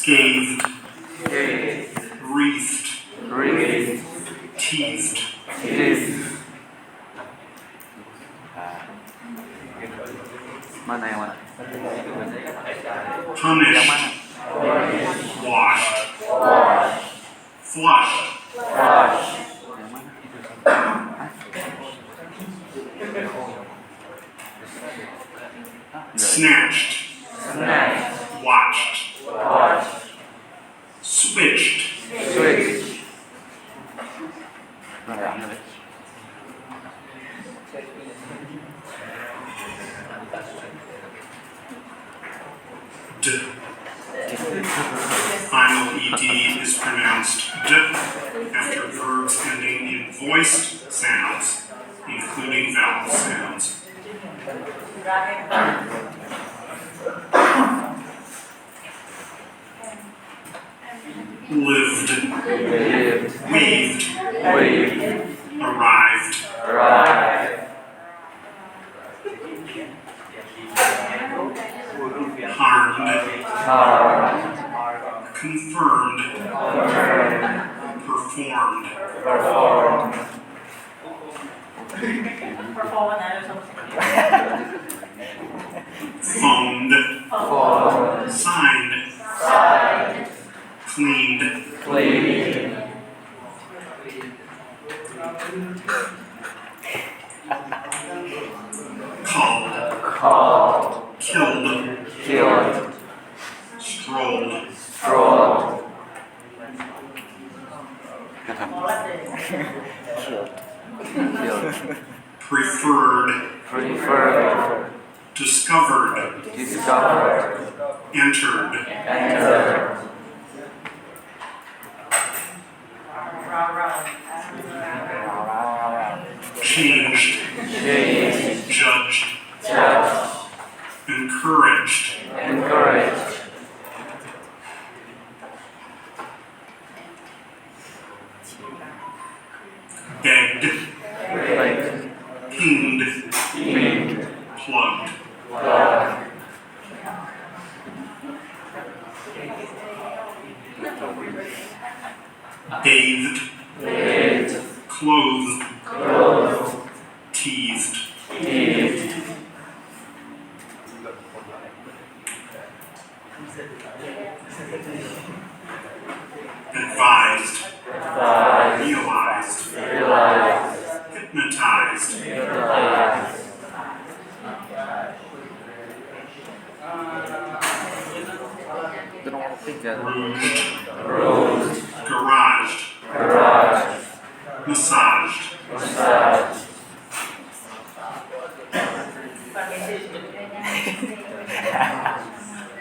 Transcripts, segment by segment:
scathed, wreathed, teased, Mana yang mana? punished, Yang mana? washed, flushed, Yang mana? snatched, watched, switched, Nah, yang mana? d. Final ed is pronounced d after verbs ending in voiced sounds, including vowel sounds. Lived, waved, arrived, harmed, confirmed, performed, phoned, signed, cleaned, called, killed, strolled, preferred, discovered, entered, changed, judged, encouraged, begged, pinged, plugged, bathed, clothed, teased, advised, realized, hypnotized, Itu nomor 3. rouged, garaged, massaged,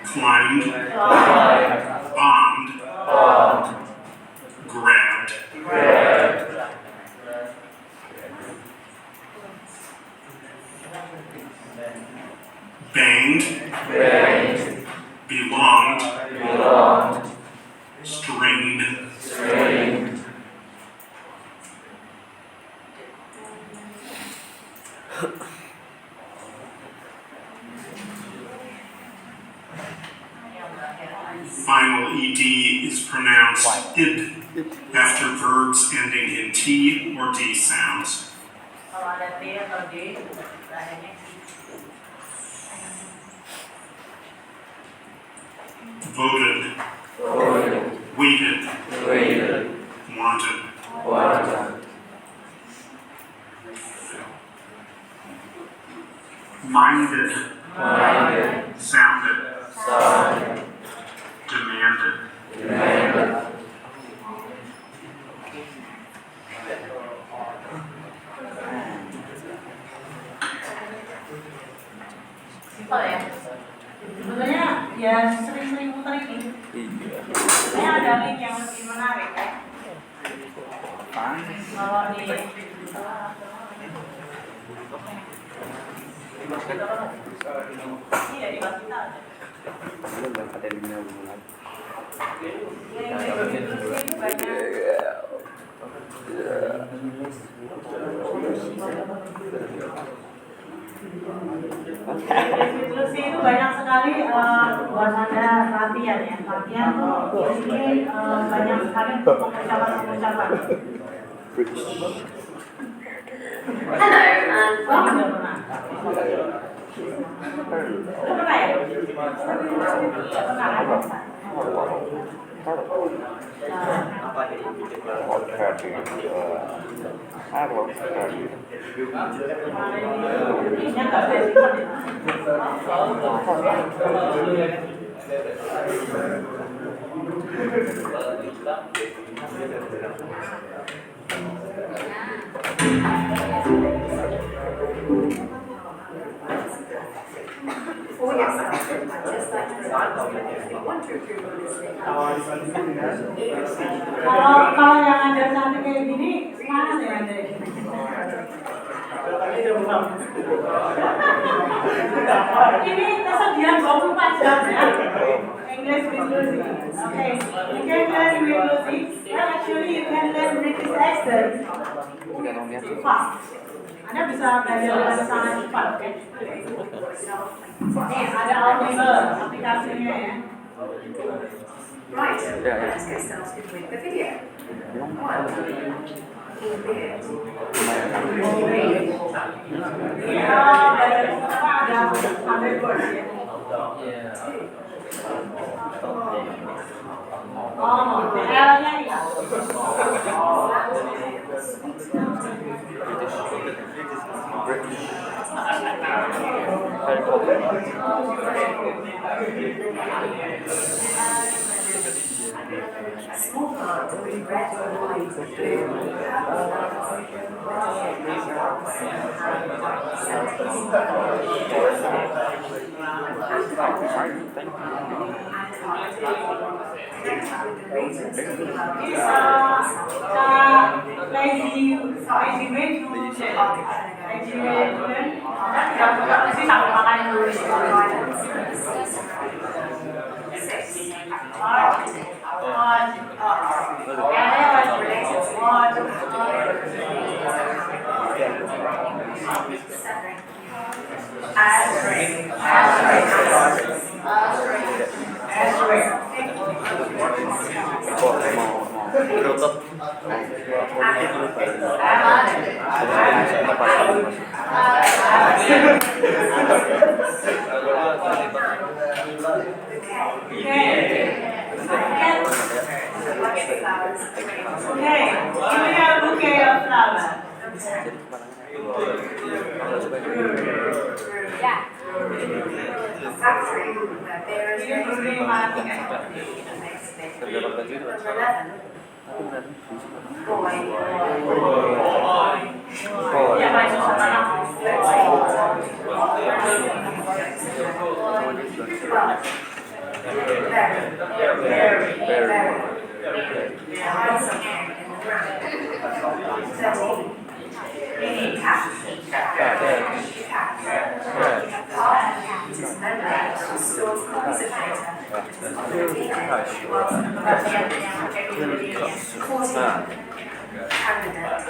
climbed, bombed, grabbed, banged, belonged, strained, final ed is pronounced id after verbs ending in t or d sounds. Kalau ada T atau D, akhirnya Voted, waited, wanted, minded, sounded, demanded, simpel ya. Sebetulnya ya sering-sering muter ini. Ini ada link yang lebih menarik ya. Kalau di iya di Wasita ada. Banyak. English with Lucy itu banyak sekali buat Anda latihan ya. Latihan tuh di sini banyak sekali untuk pengucapan-pengucapan. Hello and welcome. Itu pernah ya? Pernah kan? Ini nggak saya simpan ya. For yourself, I'd just like to remind you that if you want to improve your listening, Kalau yang Anda cantik kayak gini, semangat ya Anda. Ini tersedia 24 jam ya. English with Lucy. Okay, you can learn with Lucy. Well, actually you can learn British accent fast. Anda bisa belajar dengan sangat cepat, oke? Nih, ada Audible aplikasinya ya. right, Yeah. let's get started with the video. One, albeit. Iya, belajar apa ada 100 words ya. Oh, L-nya iya. Small cards with red, white, blue, Lazy way to learn. Mesti sampai makan dulu. Okay, give me a bouquet of flowers. yeah. A factory where bearers Ini bouquet mati kan? next bit. Number 11, boy. Ya, masuk sekarang. Hide something in the ground. 13, meaning cat. Cat. Cat is no legs, stores copies of data. Causing candidate.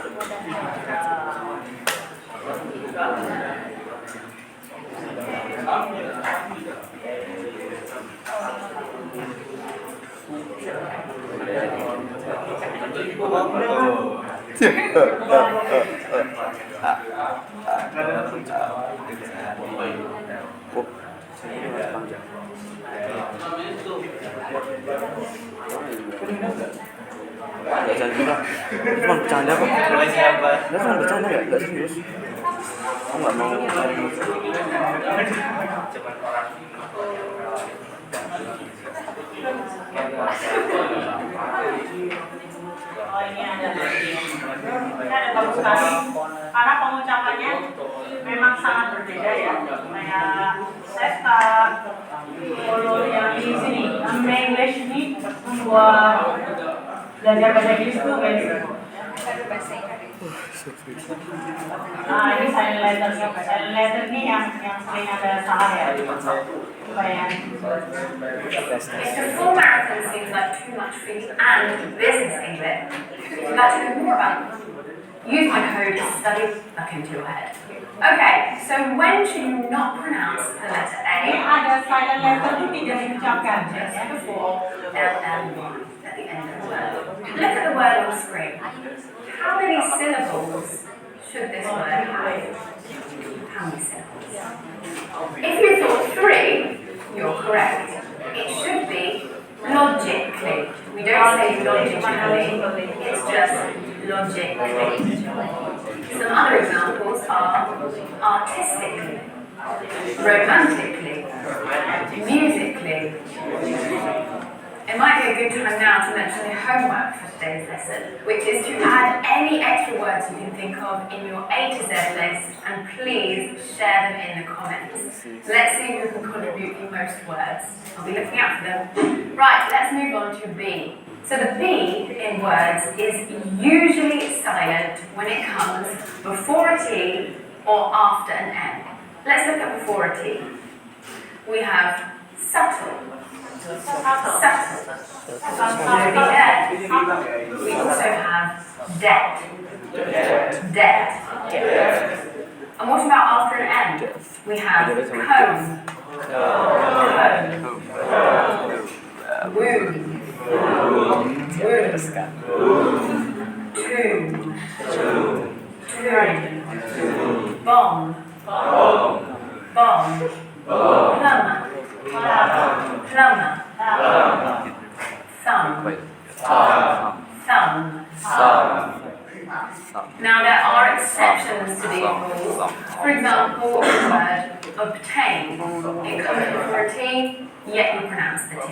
Jangan juga. Cuma bercanda kok. Dia cuma bercanda nggak serius. Aku nggak mau. Oh, ini ada. Ini ada bagus sekali. Karena pengucapannya memang sangat berbeda ya. Kayak Sesta, kalau yang di sini, English ini buat belajar bahasa Inggris tuh guys. Nah, ini silent letter. Silent letter ini yang sering ada salah ya. Bayang. If the full marathon seems like too much food and business English, if you'd like to know more about them, use my code STUDY look into your head. Okay, so when should you not pronounce the letter Ini A? ada silent letter yang tidak diucapkan. Just before LL1 at the end of the word. Look at the word on screen. How many syllables should this word have? How many syllables? If you thought 3, you're correct. It should be logically. We don't say logically, it's just logically. Some other examples are artistically, romantically, musically. It might be a good time now to mention the homework for today's lesson, which is to add any extra words you can think of in your A to Z list, and please share them in the comments. Let's see who can contribute the most words. I'll be looking out for them. Right, let's move on to B. So the B in words is usually silent when it comes before a T or after an N. Let's look at before a T. We have subtle. Subtle. Moving there. We also have debt. Debt. And what about after an N? We have cone. Cone. Wound. Tomb. Tomb. Bomb. Bomb. Plumber. Plumber. Thumb. Thumb. Now there are exceptions to these rules. For example, the word obtain. It comes before a T, yet you pronounce the T.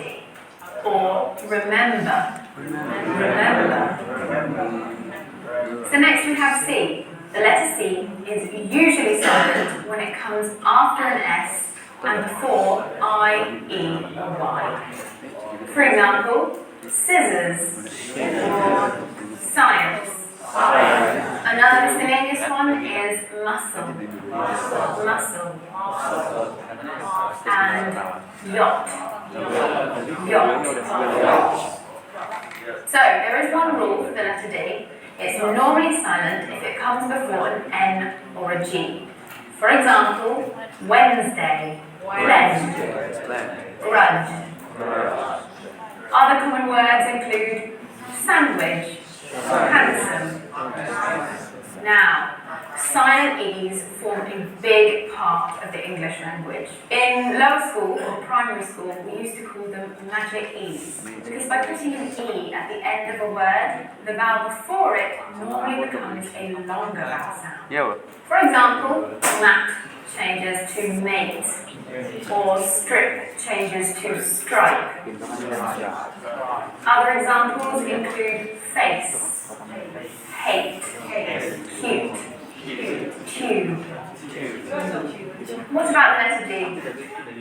Or remember. Remember. So next we have C. The letter C is usually silent when it comes after an S and before I, E, or Y. For example, scissors or science. Another miscellaneous one is muscle. Muscle. And yacht. Yacht. So there is one rule for the letter D. It's normally silent if it comes before an N or a G. For example, Wednesday, blend, grudge. Other common words include sandwich, handsome. Now, silent E's form a big part of the English language. In lower school or primary school, we used to call them magic E's, because by putting an E at the end of a word, the vowel before it normally becomes a longer vowel sound. For example, mat changes to mate, or strip changes to strike. Other examples include face, hate, cute, tube. What about the letter D?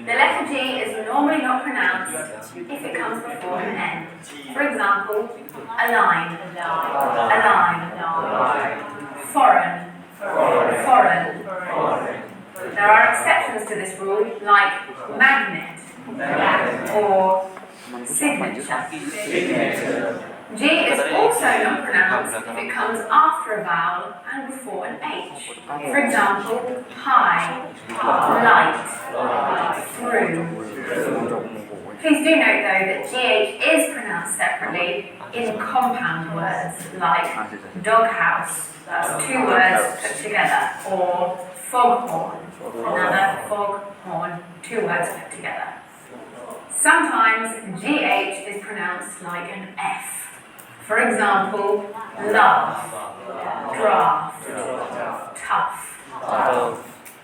The letter D is normally not pronounced if it comes before an N. For example, align, foreign, foreign. There are exceptions to this rule, like magnet or signature. G is also not pronounced if it comes after a vowel and before an H. For example, high, light, through. Please do note though that GH is pronounced separately in compound words like doghouse, that's 2 words put together, or foghorn, another foghorn, 2 words put together. Sometimes GH is pronounced like an F. For example, love, draft, tough.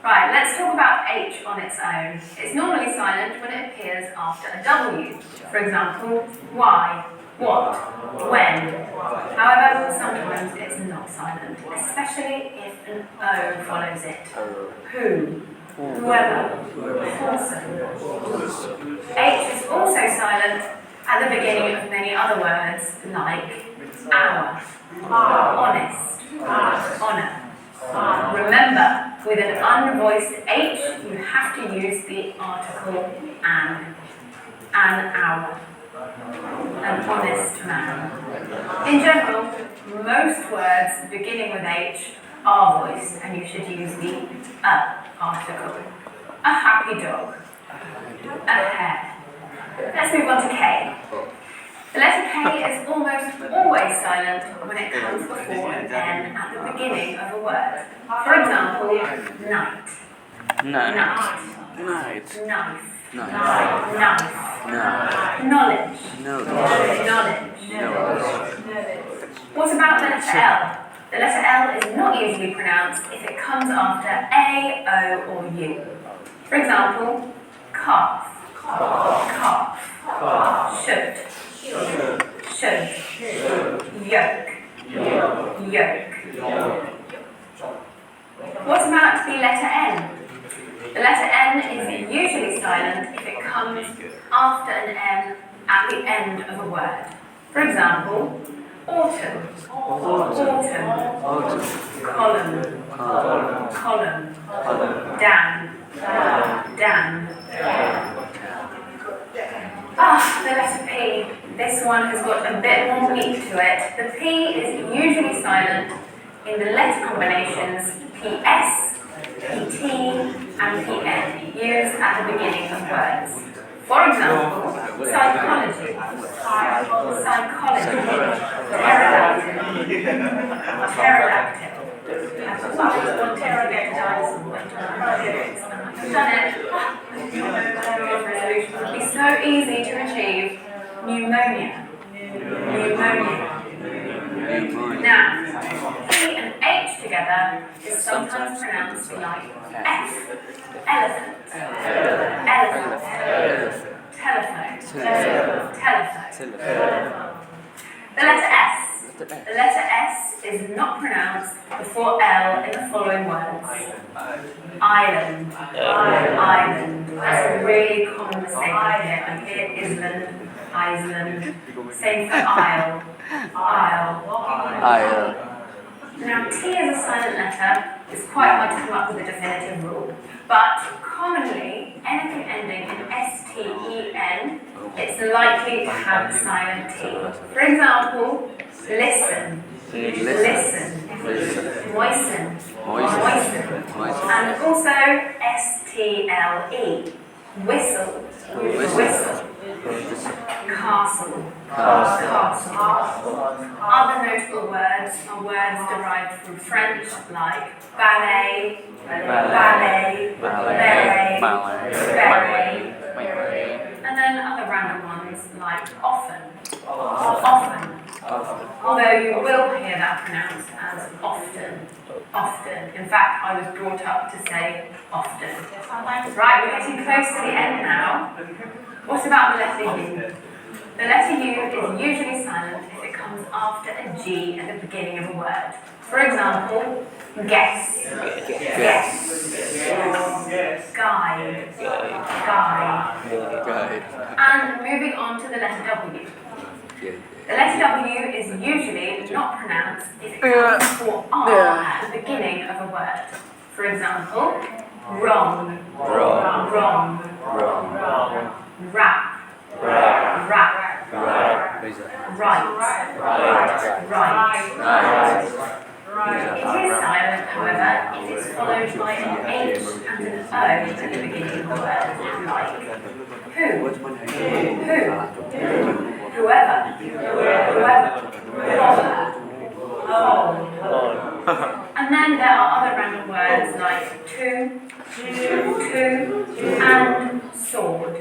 Right, let's talk about H on its own. It's normally silent when it appears after a W. For example, why, what, when. However, sometimes it's not silent, especially if an O follows it. Who, whoever, person. H is also silent at the beginning of many other words like hour, honest, honor. Remember, with an unvoiced H, you have to use the article an hour, an honest man. In general, most words beginning with H R voice, and you should use the article. A happy dog. A hare. Let's move on to K. The letter K is almost always silent when it comes before an N at the beginning of a word. For example, night. Night. Night. Knife. Night. Knife. Night. Knowledge. Knowledge. Knowledge. What about the letter L? The letter L is not usually pronounced if it comes after A, O, or U. For example, calf. Calf. Should. Yoke. What about the letter N? The letter N is usually silent if it comes after an M at the end of a word. For example, autumn. Column. Dan. The letter P. This one has got a bit more meat to it. The P is usually silent in the letter combinations PS, PT, and PN, used at the beginning of words. For example, psychology, pterodactyl. Done it. Resolution would be so easy to achieve. Pneumonia. Now, P and H together is sometimes pronounced like F. Elephant. Telephone. The letter S. The letter S is not pronounced before L in the following words. Island. That's a really common mistake I hear Island, Iceland. Same for Isle. Now T is a silent letter. It's quite hard to come up with a definitive rule. But commonly, anything ending in S-T-E-N, it's likely to have a silent T. For example, listen. Moisten. And also S-T-L-E. Whistle. Castle. Other notable words are words derived from French like ballet, beret, and then other random ones like often. Although you will hear that pronounced as often. In fact, I was brought up to say often. Right, we're getting close to the end now. What about the letter U? The letter U is usually silent if it comes after a G at the beginning of a word. For example, guess. Guide. And moving on to the letter W. The letter W is usually not pronounced if it comes before R at the beginning of a word. For example, wrong. Rap. Right. It is silent, however, if it's followed by an H and an O at the beginning of a word, like who, whoever, and then there are other random words like to, and sword.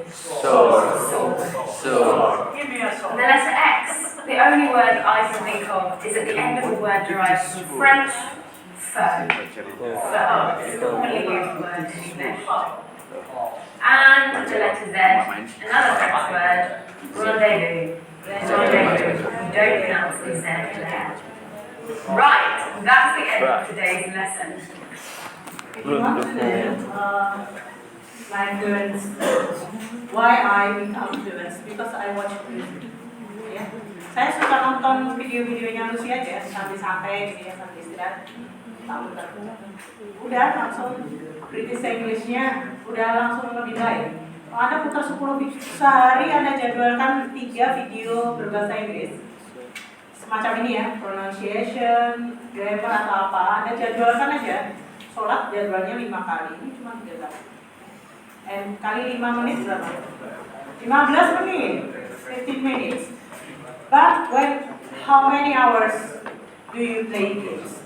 Give me a song. The letter X, the only word I can think of, is at the end of a word derived from French, faux. It's a commonly used word in English. And the letter Z, another French word, rendezvous. You don't pronounce the Z there. Right, that's the end of today's lesson. If you want to learn language, why I become fluent? Because I watch music. Ya. Saya suka nonton video-videonya Lucy aja sampai-sampai gitu ya, sampai istirahat. Udah langsung British English-nya udah langsung lebih baik. Kalau Anda putar 10 video sehari, Anda jadwalkan 3 video berbahasa Inggris. semacam ini ya, pronunciation, grammar atau apa, Anda jadwalkan aja. Sholat jadwalnya 5 kali, ini cuma 3 kali. Kali 5 menit berapa? 15 menit, 15 minutes. But how many hours do you play games?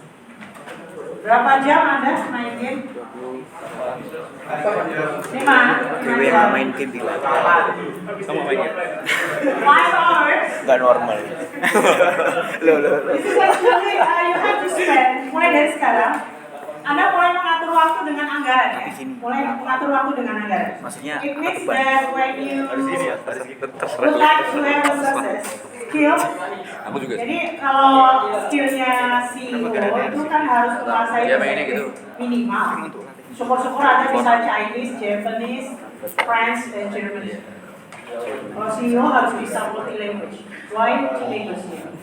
Berapa jam Anda main game? 5 Cewek yang main game di luar. Kamu mainnya? 5 hours. Gak normal. Loh. This is actually you have to spend mulai dari sekarang. Anda mulai mengatur waktu dengan anggaran ya. Mulai mengatur waktu dengan anggaran. Maksudnya It means beban. that when you would like to have a success skill. Aku juga. Jadi kalau skillnya CEO itu kan harus menguasai bahasa Inggris minimal. Syukur-syukur Anda bisa Chinese, Japanese, French, dan German. Kalau CEO harus bisa multi language. Why to negotiate?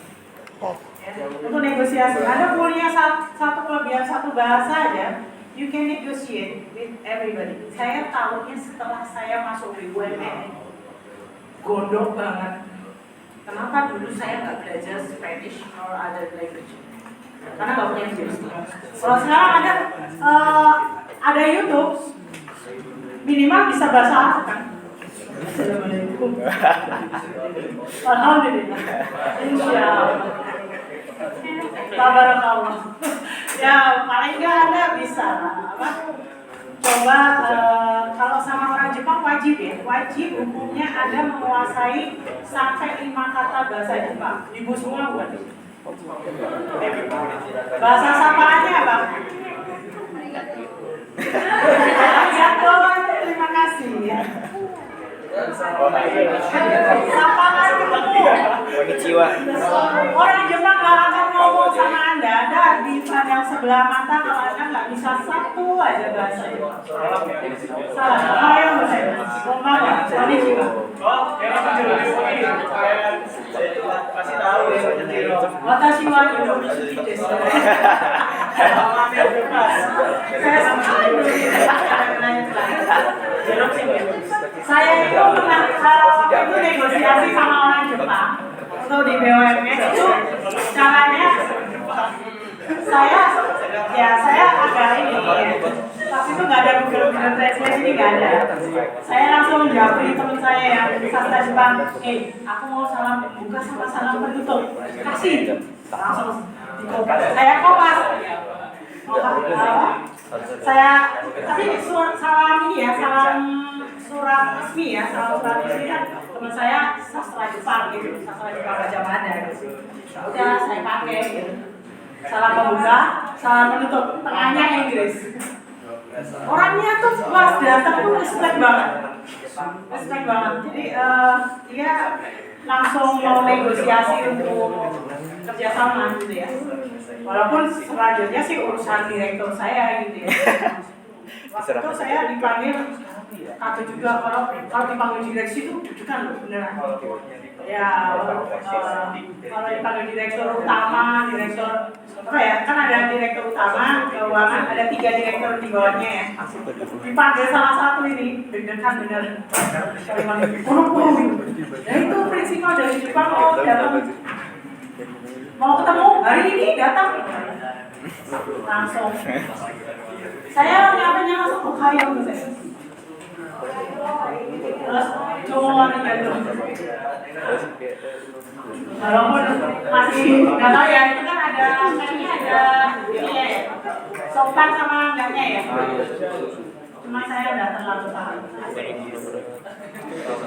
Untuk negosiasi, Anda punya satu kelebihan satu bahasa aja, you can negotiate with everybody. Saya tahunya setelah saya masuk BUMN, gondok banget. Kenapa dulu saya nggak belajar Spanish or other language? Karena nggak punya skills. Kalau sekarang ada YouTube, minimal bisa bahasa Arab kan? Assalamualaikum. Alhamdulillah. Insyaallah. Tabarakallah. Ya paling nggak Anda bisa apa? Coba kalau sama orang Jepang wajib ya, wajib hukumnya Anda menguasai sampai 5 kata bahasa Jepang. Ibu semua buat. Bahasa sapaannya apa? Arigato, terima kasih ya. Sapaan ketemu. Konnichiwa. Orang Jepang gak akan ngomong sama Anda di pandang sebelah mata kalau Anda nggak bisa satu aja bahasa Jepang. Salah. Ayo saya. Konbanwa. Konnichiwa. Masih tahu ya. Watashi wa Indonesia desu. Saya sama saya itu itu negosiasi sama orang Jepang untuk di BUMN itu caranya saya agak ini tapi itu nggak ada Google Translate ini nggak ada. Saya langsung japri teman saya yang sastra Jepang, aku mau salam buka sama salam penutup, kasih langsung saya kopas. Saya tapi salam ini ya, salam surat resmi ya, salam surat resmi kan teman saya sastra Jepang gitu, sastra Jepang Gajah Mada gitu. Udah saya pakai gitu. Salam pembuka, salam penutup, tengahnya Inggris. Orangnya tuh pas datang tuh respect banget. Jadi dia langsung mau negosiasi untuk kerjasama gitu ya. Walaupun selanjutnya sih urusan direktur saya gitu ya. Waktu itu saya dipanggil kata juga kalau dipanggil direksi itu dudukan loh beneran. Ya kalau dipanggil direktur utama, direktur apa ya, kan ada direktur utama keuangan, ada 3 direktur di bawahnya ya. Dipanggil salah satu ini deg-degan bener. Ya itu prinsipal dari Jepang mau ketemu hari ini datang langsung. Saya nyampe langsung Ohio misalnya. Terus cuma gitu. Walaupun masih nggak tahu ya, itu kan kayaknya ada ini ya, sopan sama enggaknya ya. Cuma saya udah terlalu paham.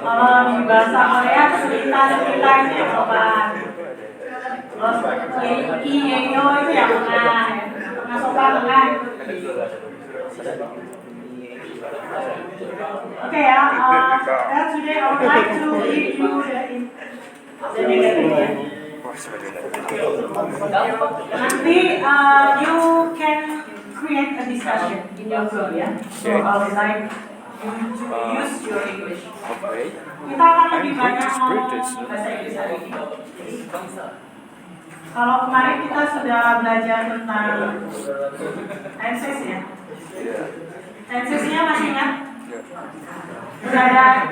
Kalau di bahasa Korea cerita-ceritanya sopan. Terus Iyeyo itu yang tengah sopan tengah. Okay, today I would like to give you the negative. Nanti you can create a discussion in your group ya. So I would like you to use your English. Kita akan lebih banyak ngomong bahasa Inggris hari ini. Kalau kemarin kita sudah belajar tentang tenses ya. Tensesnya masih ingat? Sudah ada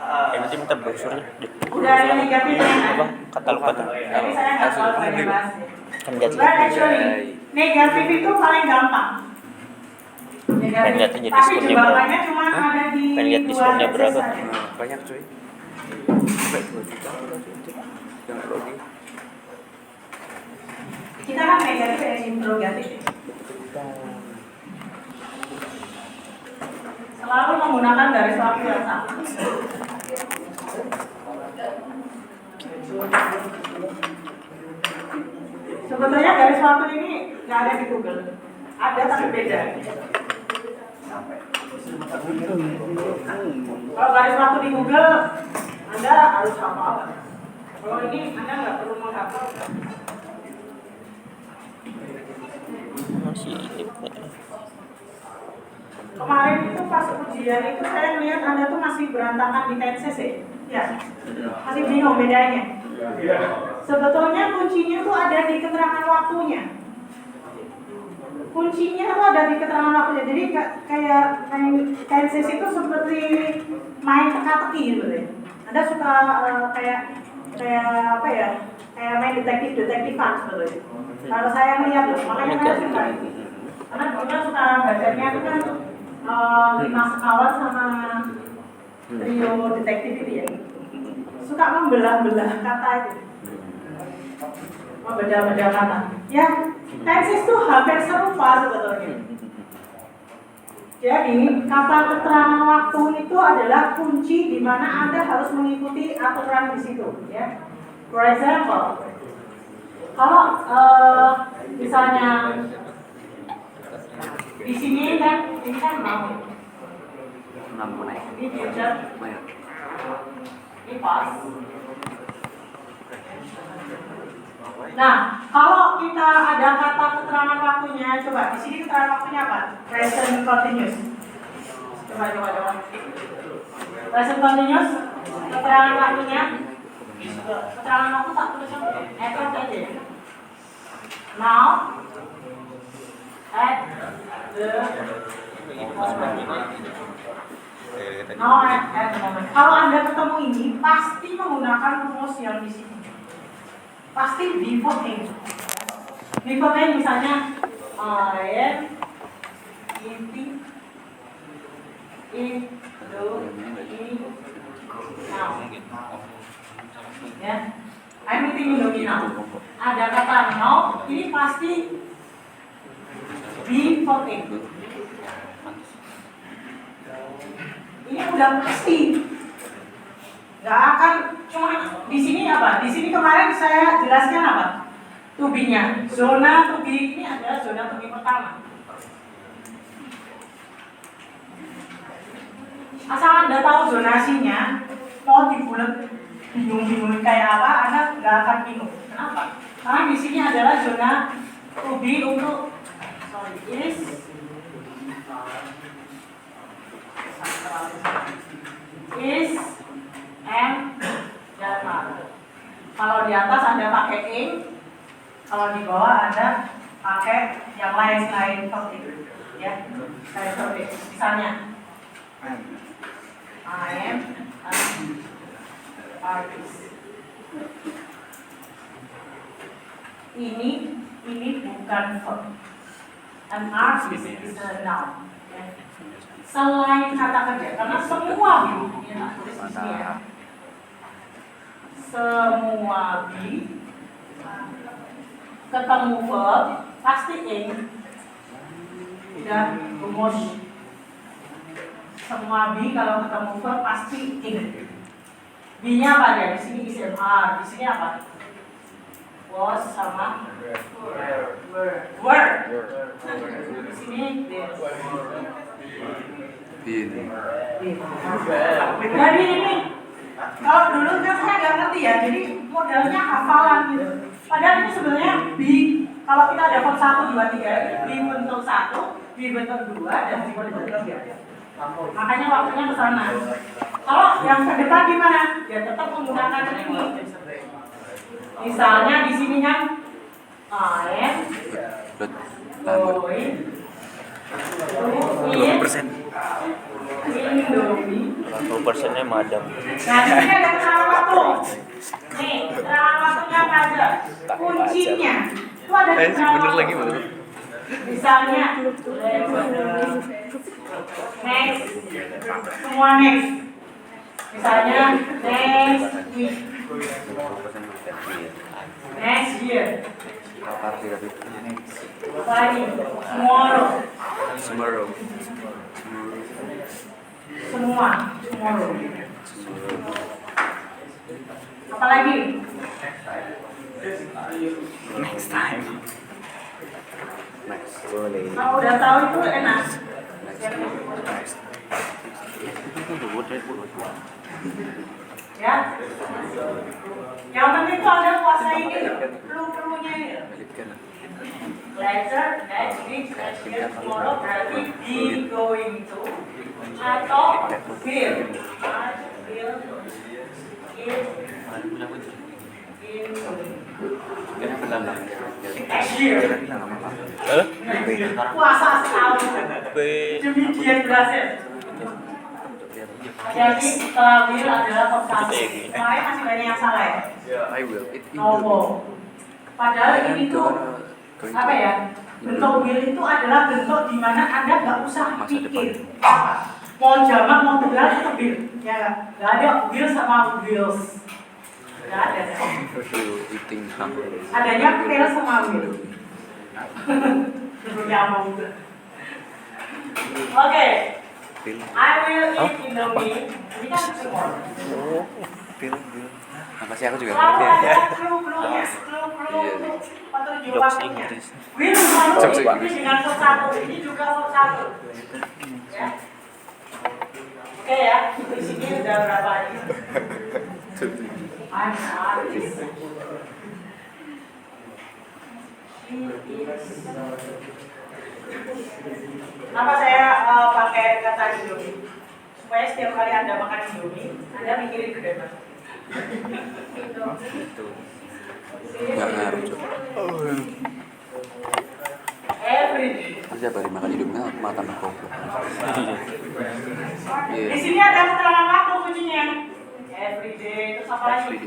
nanti minta brosurnya deh. Udah ada negatifnya kan? Apa katalog Jadi saya nggak terlalu banyak bahas. kan lihat But actually, negatif itu paling gampang. Pengen lihat aja Tapi diskonnya jebakannya cuma ada di Pengen lihat dua diskonnya berapa? saja. Banyak cuy. Sampai 2 juta yang lagi. Kita kan negatif yang interrogatif. Selalu menggunakan garis waktu yang sama. Sebetulnya garis waktu ini nggak ada di Google, ada tapi beda. Kalau garis waktu di Google, Anda harus hafal. Kalau ini Anda nggak perlu menghafal. Masih ikut. Kemarin itu pas ujian itu saya melihat Anda tuh masih berantakan di 10cc. Ya, masih bingung bedanya. Sebetulnya kuncinya tuh ada di keterangan waktunya. Kuncinya tuh ada di keterangan waktunya. Jadi kayak 10cc itu seperti main teka-teki gitu deh. Anda suka kayak apa ya? Kayak main detektifan sebetulnya. Kalau saya melihat loh, makanya saya suka itu. Karena kita suka bacanya itu kan Lima Sekawan sama trio detektif itu ya. Suka membelah-belah kata itu. Membedah-bedah kata. Ya, tensis itu hampir serupa sebetulnya. Jadi, kata keterangan waktu itu adalah kunci di mana Anda harus mengikuti aturan di situ, ya. For example, kalau misalnya di sini kan, ini kan mau, ini future, ini past. Nah, kalau kita ada kata keterangan waktunya, coba di sini keterangan waktunya apa? Present continuous. Coba. Present continuous, keterangan waktunya. Keterangan waktu tak tulis effort aja. Now, at the moment. Kalau Anda ketemu ini, pasti menggunakan rumus yang di sini. Pasti before thing. Before thing misalnya I am eating now. Ya, I'm eating Indomie now. Ada kata now, ini pasti before thing. Ini udah pasti. Gak akan cuma di sini apa? Di sini kemarin saya jelaskan apa? Tubinya. Zona tubi ini adalah zona tubi pertama. Asal Anda tahu zonasinya, mau dibulet bingung-bingung kayak apa, Anda gak akan bingung. Kenapa? Karena di sini adalah zona tubi untuk is and dan are. Kalau di atas Anda pakai in, kalau di bawah Anda pakai yang lain-lain seperti itu, ya. Kayak seperti itu. Misalnya, I am an artist. Ini bukan verb. An artist is a noun. Ya. Selain kata kerja, karena semua ini tak tulis di sini ya. Semua ketemu verb pasti ing dan rumus. Semua kalau ketemu verb pasti ing. B-nya apa dia? Di sini is MR, di sini apa? Was sama were. Di sini jadi ini kalau dulu kan saya nggak ngerti ya, jadi modelnya hafalan gitu. Padahal ini sebenarnya B. Kalau kita ada verb 1, 2, 3, B bentuk 1, B bentuk 2, dan B bentuk 3. Makanya waktunya ke sana. Kalau yang ke depan gimana? Ya tetap menggunakan ini. Misalnya di sini kan I am going to eat Indomie 80%-nya madam. Nah, di sini ada keterangan waktu. Nih, keterangan waktunya apa aja? Kuncinya itu ada keterangan waktu. Misalnya, next, semua next. Misalnya, next week, next year. Apa lagi? Tomorrow. Semua, tomorrow. Apa lagi? Next time. Next. Boleh. Kalau udah tahu itu enak. Ya. Yang penting itu ada kuasa ini, perlu-perlunya ini. Later, next week, next year, tomorrow berarti be going to atau will. Next year. Puasa setahun. Demikian berhasil. Jadi setelah will adalah konstasi. Kemarin masih banyak yang salah ya. I will. Nopo. Padahal ini tuh apa ya? Bentuk will itu adalah bentuk di mana Anda nggak usah pikir apa. Mau jamak mau plural itu will. Ya, nggak ada will sama wills. Nggak ada. Adanya will sama will. Sebelumnya mau. Oke. I will eat Indomie. Ini kan semua. Makasih aku juga. Selalu ada clue-clue-nya, clue-clue petunjuk waktunya. Will selalu ini dengan verb satu, ini juga verb satu. Ya. Oke ya, di sini udah berapa ini? I'm artist. Kenapa saya pakai kata Indomie? Supaya setiap kali Anda makan Indomie, Anda mikirin ke depan. Nggak ngaruh, Cok. Every day. Aja bari makan hidupnya mata goblok. Di sini ada keterangan waktu kuncinya. Every day itu apa lagi?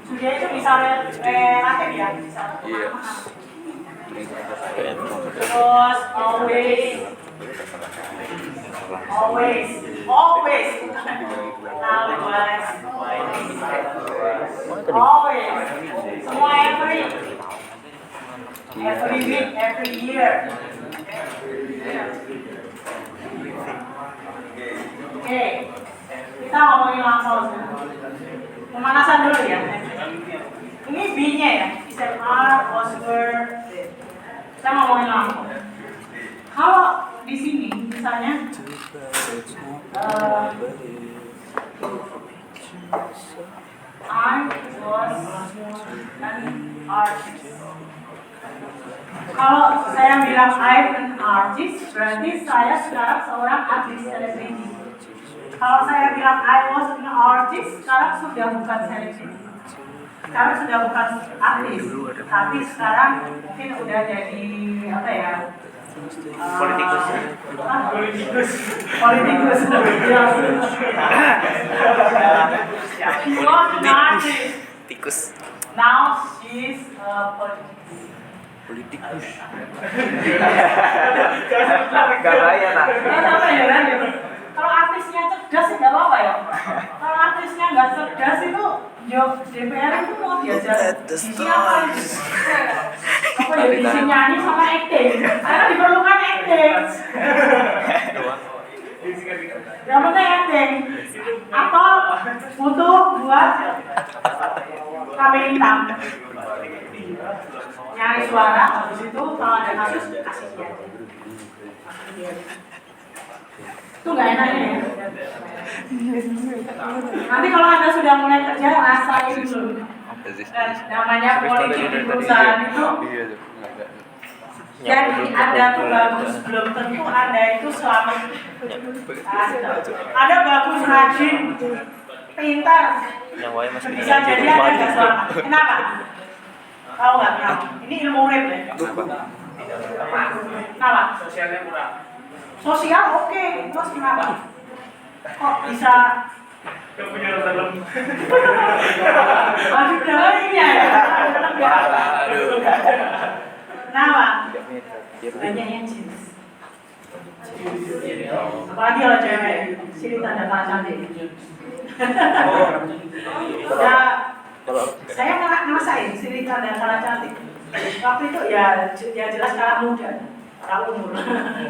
Sudah itu bisa relatif ya, bisa. Terus always. Semua every week, every year. Oke, kita ngomongin langsung. Pemanasan dulu ya. Ini B-nya ya, SMR, Oscar. Kita ngomongin langsung. Kalau di sini misalnya I was an artist. Kalau saya bilang I'm an artist, berarti saya sekarang seorang artis selebriti. Kalau saya bilang I was an artist, sekarang sudah bukan selebriti. Sekarang sudah bukan artis, tapi sekarang mungkin udah jadi apa ya? Politikus. She was an artist. Tikus. Now she's a politikus. Gak bayar lah. Apa ya kan? Kalau artisnya cerdas sih nggak apa-apa ya. Kalau artisnya nggak cerdas itu, yo DPR itu mau diajar isi apa? Apa ya isi nyanyi sama acting? Karena diperlukan acting. Yang penting acting. Atau butuh buat kambing hitam. Nyari suara, habis itu kalau ada kasus kasih dia. Itu nggak enaknya ya. Nanti kalau Anda sudah mulai kerja, rasain dulu. Dan namanya politik di perusahaan itu. Jadi Anda tuh bagus, belum tentu Anda itu selamat. Ada bagus, rajin, pintar. Yang wae masih Bisa jadi Anda nggak selamat. Kenapa? Tahu nggak kenapa? Ini ilmu urip ya. Kenapa? Sosialnya kurang. Sosial oke, terus kenapa? Kok bisa? Yang punya dalam. Aduh, dalamnya ya. Aduh. Kenapa? Banyak yang jenis. Apalagi kalau cewek, sini tanda tangan cantik. Ya, saya ngerasain sini tanda tangan cantik. Waktu itu ya jelas kalah muda, kalah umur,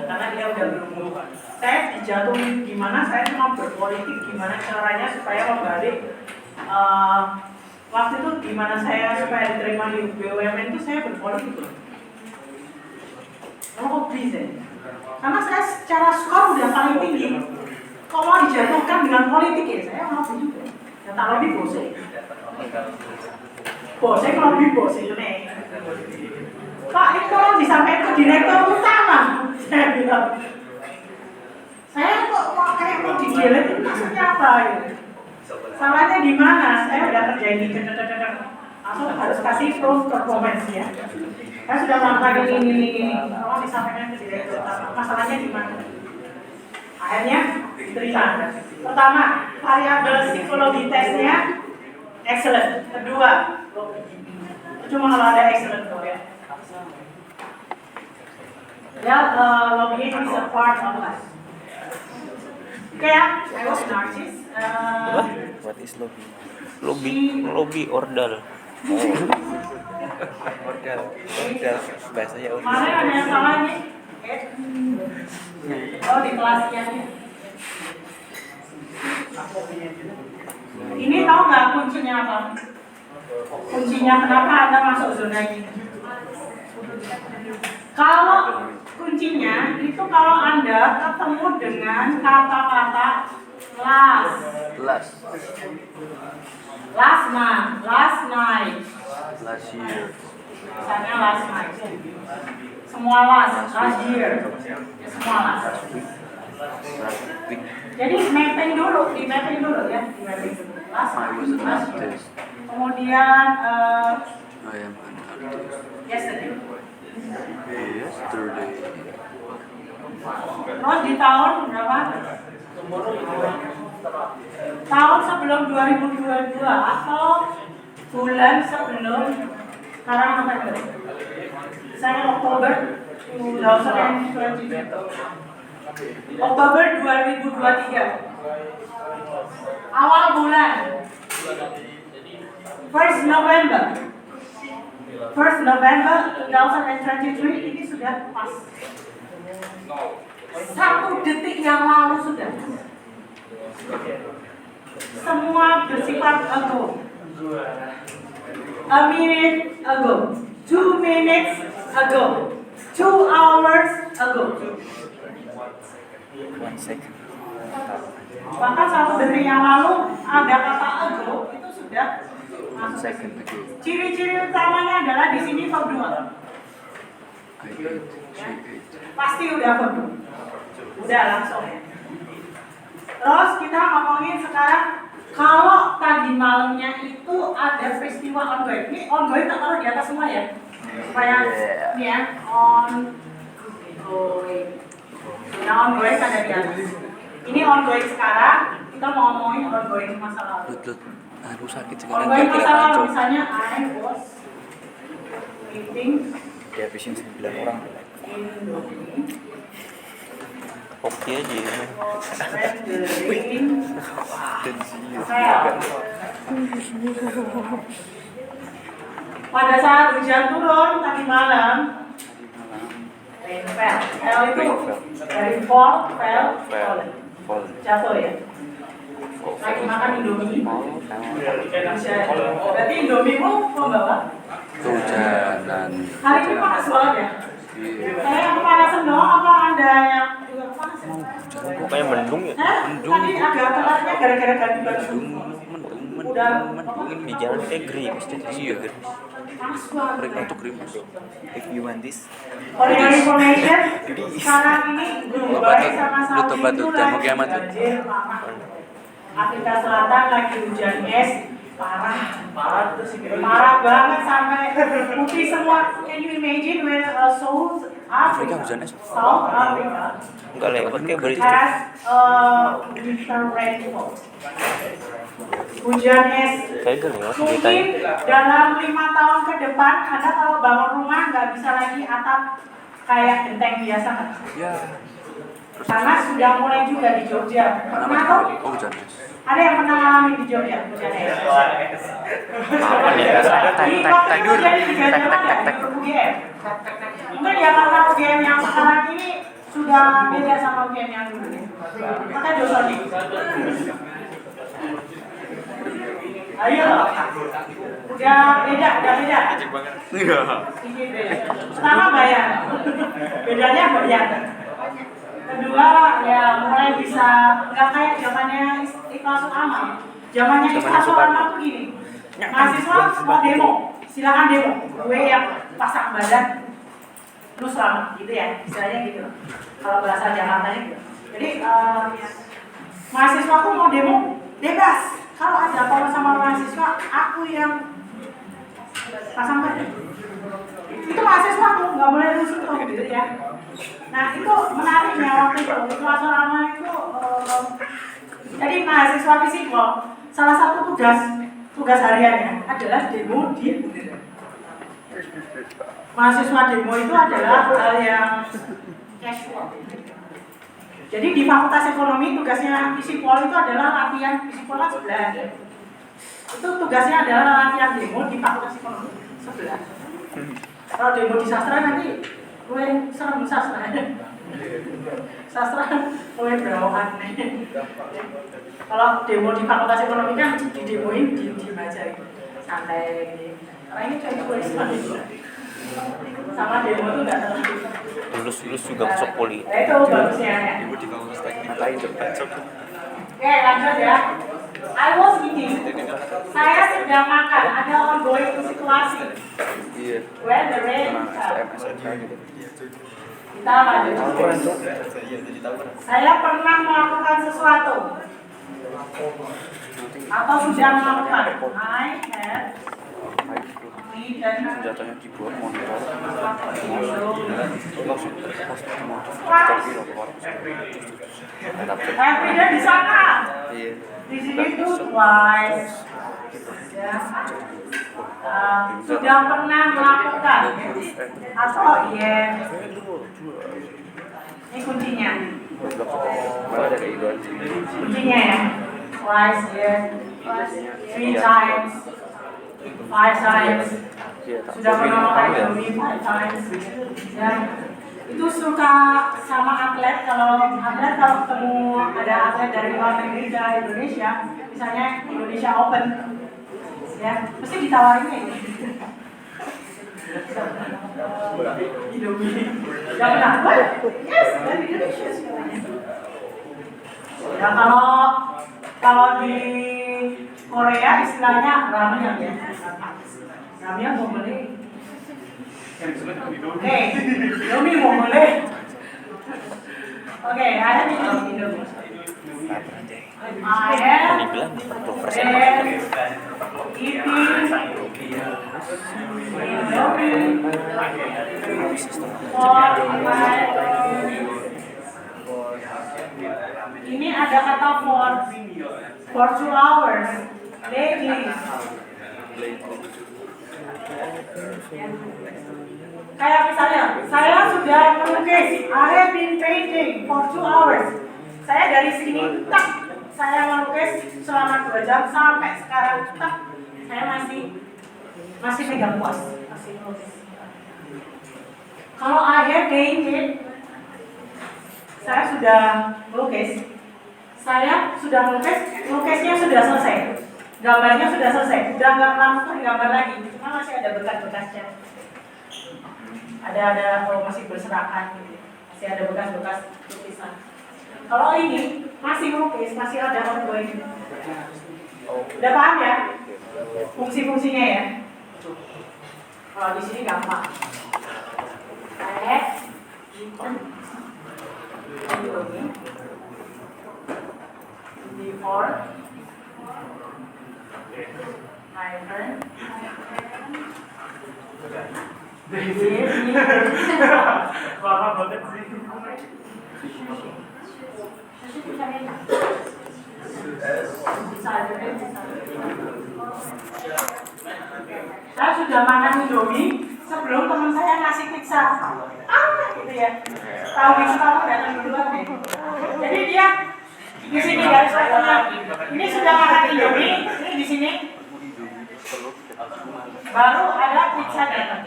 karena dia udah berumur. Saya dijatuhin gimana, saya cuma berpolitik gimana caranya supaya membalik. Waktu itu gimana saya supaya diterima di BUMN itu saya berpolitik. Kok bisa? Karena saya secara skor udah paling tinggi. Kok mau dijatuhkan dengan politik ya? Saya mau juga. Ya tak lebih bose. Bose kalau lebih bose nih. Pak, ini tolong disampaikan ke direktur utama. Saya bilang. Saya kok kayak mau digilet itu maksudnya apa ya? Salahnya di mana? Saya udah kerjain di langsung harus kasih performance ya. Saya sudah melakukan ini. Tolong disampaikan ke direktur utama. Masalahnya di mana? Akhirnya diterima. Pertama, variabel psikologi tesnya excellent. Kedua, cuma kalau ada excellent kok ya. Ya, lobbying is a part of us. Oke ya, I was narcissist. What is lobby? Lobby ordal. Ordal bahasanya ordal. Mana ada yang salah nih? Oh, di kelasnya. Ini tahu nggak kuncinya apa? Kuncinya kenapa Anda masuk zona ini? Kalau kuncinya itu kalau Anda ketemu dengan kata-kata last month, last night, Last year. misalnya last night, semua last year, semua last. Last week. Jadi mapping dulu, di mapping dulu ya, di mapping dulu. Last I was an year. artist. Kemudian I am an artist. yesterday. Yesterday. Terus di tahun berapa? Tahun sebelum 2022 atau bulan sebelum sekarang November. Saya Oktober 2023. Oktober 2023. Awal bulan. 1st November 2023 ini sudah pas. 1 detik yang lalu sudah. Semua bersifat ago. A minute ago. 2 minutes ago. 2 hours ago. 1 second. Bahkan 1 detik yang lalu ada kata ago itu sudah 1 second ago. Ciri-ciri utamanya adalah di sini verb 2. I ate. She ate. Pasti udah verb 2. Udah langsung ya. Terus kita ngomongin sekarang kalau tadi malamnya itu ada peristiwa ongoing. Ini ongoing tak taruh di atas semua ya. Supaya ini ya ongoing. Nah ongoing ada di atas. Ini ongoing sekarang. Kita mau ngomongin ongoing masa lalu. Lut, aduh sakit sekarang Ongoing gara-gara masa lalu pancong. misalnya I was eating Dihabisin 9 orang. Indomie. Oke aja. Rendering Tensius. fell. Pada saat hujan turun tadi malam, rain fell. Fell itu dari fall, fell, fall. Jatuh ya. Lagi makan Indomie. Berarti Indomie-mu membawa. Kehujanan. Hari ini panas banget ya. Iya. Saya yang kepanasan doang apa Anda yang juga kepanasan? Kok kayak mendung ya? Tadi agak telatnya gara-gara ganti baju. Mendung ini di jalan kayak gerimis. Iya. Panas banget. Mereka untuk rimus. If you want this, For your information, sekarang ini Dubai sama Saudi Tobat, itu jangan mau lagi kiamat, banjir parah. Afrika Selatan lagi hujan es parah banget sampai putih semua. Can you imagine when Seoul Afrika hujan es. South Africa Enggak lewat kayak beri. has a winter rainfall. Hujan es. Kayak gak lewat Mungkin beritanya. dalam 5 tahun ke depan Anda kalau bangun rumah nggak bisa lagi atap kayak genteng biasa kan? Ya. Karena sudah mulai juga di Jogja. Pernah tuh? Oh hujan es. Ada yang pernah ngalamin di Jogja hujan es? Apa nih? Di waktu itu jadi kejadian ya, di UGM. Mungkin ya karena UGM yang sekarang ini sudah beda sama UGM yang dulu. Maka dosa nih. Ayo, udah beda. Ini beda. Pertama bayar, bedanya bayar. Kedua ya mulai bisa nggak kayak zamannya Ikhlas Amal. Zamannya Ikhlas Amal tuh gini, mahasiswa mau demo, silakan demo. Gue yang pasang badan, lu selamat gitu ya, istilahnya gitu. Kalau bahasa Jakartanya gitu. Jadi mahasiswa aku mau demo, bebas. Kalau ada apa sama mahasiswa, aku yang pasang badan. Itu mahasiswa aku nggak boleh rusuh tuh gitu ya. Nah itu menariknya waktu itu Ikhlas Amal itu jadi mahasiswa fisika salah satu tugas hariannya adalah demo di mahasiswa demo itu adalah hal yang casual. Jadi di Fakultas Ekonomi tugasnya Fisipol itu adalah latihan Fisipol kan sebelah. Itu tugasnya adalah latihan demo di Fakultas Ekonomi sebelah. Kalau demo di sastra nanti gue serem sastra. Sastra gue berawak nih. Kalau demo di Fakultas Ekonomi kan didemoin diem aja gitu. Santai gitu. Karena ini kayak gue sama demo tuh nggak terlalu. Lulus juga masuk poli. Itu bagusnya ya. Ngatain cepat. Oke lanjut ya. I was eating. Saya sedang makan. Ada ongoing situasi. Iya. When the rain kita lanjut. Saya pernah melakukan sesuatu atau sudah melakukan. I have Senjatanya keyboard, monitor, everyday di sana. Iya. Di sini tuh twice. Ya. Sudah pernah melakukan atau yes. Ini kuncinya. Mana dari itu? Kuncinya ya. Twice, yes. 3 times. 5 times. Sudah pernah makan ini 5 times. Ya. Itu suka sama atlet kalau ketemu ada atlet dari luar negeri ke Indonesia, misalnya Indonesia Open, ya mesti ditawarin ini. Indomie, yang benar, yes dari Indonesia sebenarnya. Ya kalau di Korea istilahnya ramen ya, ramen mau beli. Oke, Indomie mau boleh. Oke, ada di Indomie. I am eating ini ada kata for 2 hours lately. Kayak misalnya, saya sudah melukis, I have been painting for 2 hours. Saya dari sini, saya melukis selama 2 jam sampai sekarang, saya masih pegang puas, masih melukis. Kalau I have painted, saya sudah melukis, lukisnya sudah selesai, gambarnya sudah selesai, sudah nggak langsung gambar lagi, cuma masih ada bekas-bekasnya. Ada kalau masih berserakan gitu, masih ada bekas-bekas lukisan. Kalau ini masih melukis, masih ada ongoing. Udah paham ya fungsi-fungsinya ya? Kalau di sini gampang. Before hyphen Parah banget sih. Saya sudah makan Indomie sebelum teman saya ngasih pizza. Gitu ya. Tahu gitu kamu datang duluan deh. Jadi dia di sini garis tengah. Ini sudah makan Indomie, ini di sini. Baru ada pizza datang.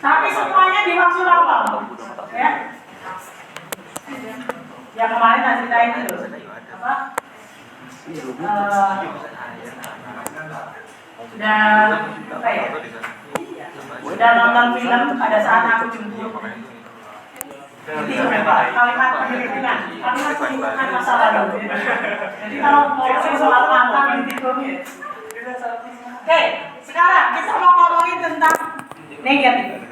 Tapi semuanya di waktu lapang, ya. Yang kemarin saya ceritain itu, apa? Sudah nonton film pada saat aku jemput. Jadi kalimat pendidikan, kalimat pendidikan masa lalu. Jadi kalau mau soal mantan gitu. Oke, sekarang kita mau ngomongin tentang negatif.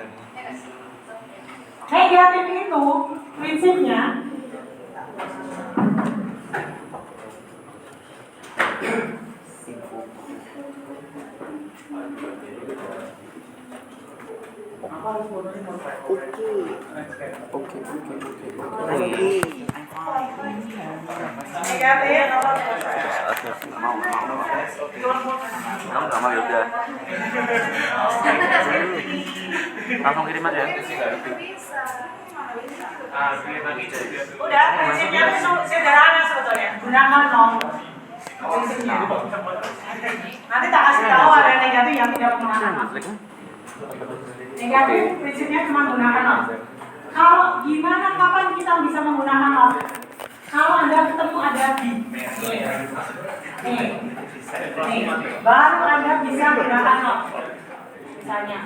Negatif itu prinsipnya negatif Mau ya udah. Langsung kirim aja. udah prinsipnya itu sederhana sebetulnya, gunakan nomor prinsipnya. Nanti tak kasih tahu ada negatif yang tidak menggunakan nomor. Negatif prinsipnya cuma gunakan nomor. Kalau gimana kapan kita bisa menggunakan nomor? Kalau Anda ketemu ada di nih, baru Anda bisa menggunakan nomor. Misalnya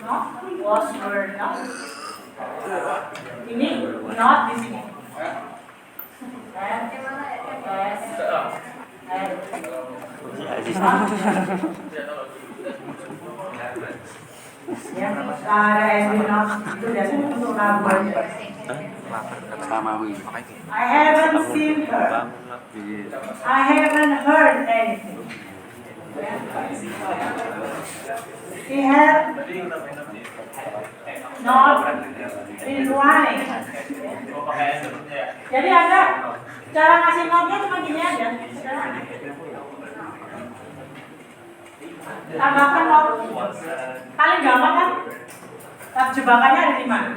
no, was were not. Ini not di sini. Ya, ada SB not itu biasanya untuk lagu aja. Sama wih. I haven't seen her. I haven't heard anything. He had not been running. Jadi ada cara ngasih notnya cuma gini aja. Tambahkan not. Paling gampang kan? Tapi jebakannya ada di mana?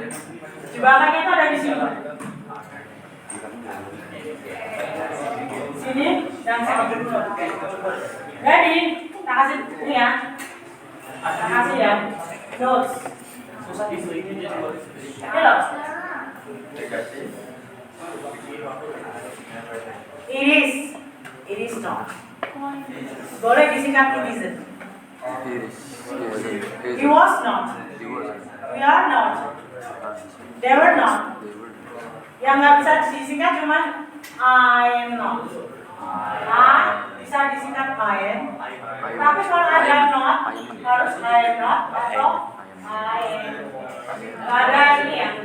Jebakannya itu ada di sini. Sini dan sini. Jadi, kita kasih ini ya. Kita kasih ya. Notes. Ini loh. It is not. Boleh disingkat isn't. He was not. We are not. They were not. Yang nggak bisa disingkat cuma I am not. I bisa disingkat I am. Tapi kalau ada not harus I am not atau I am. Nggak ada ini ya.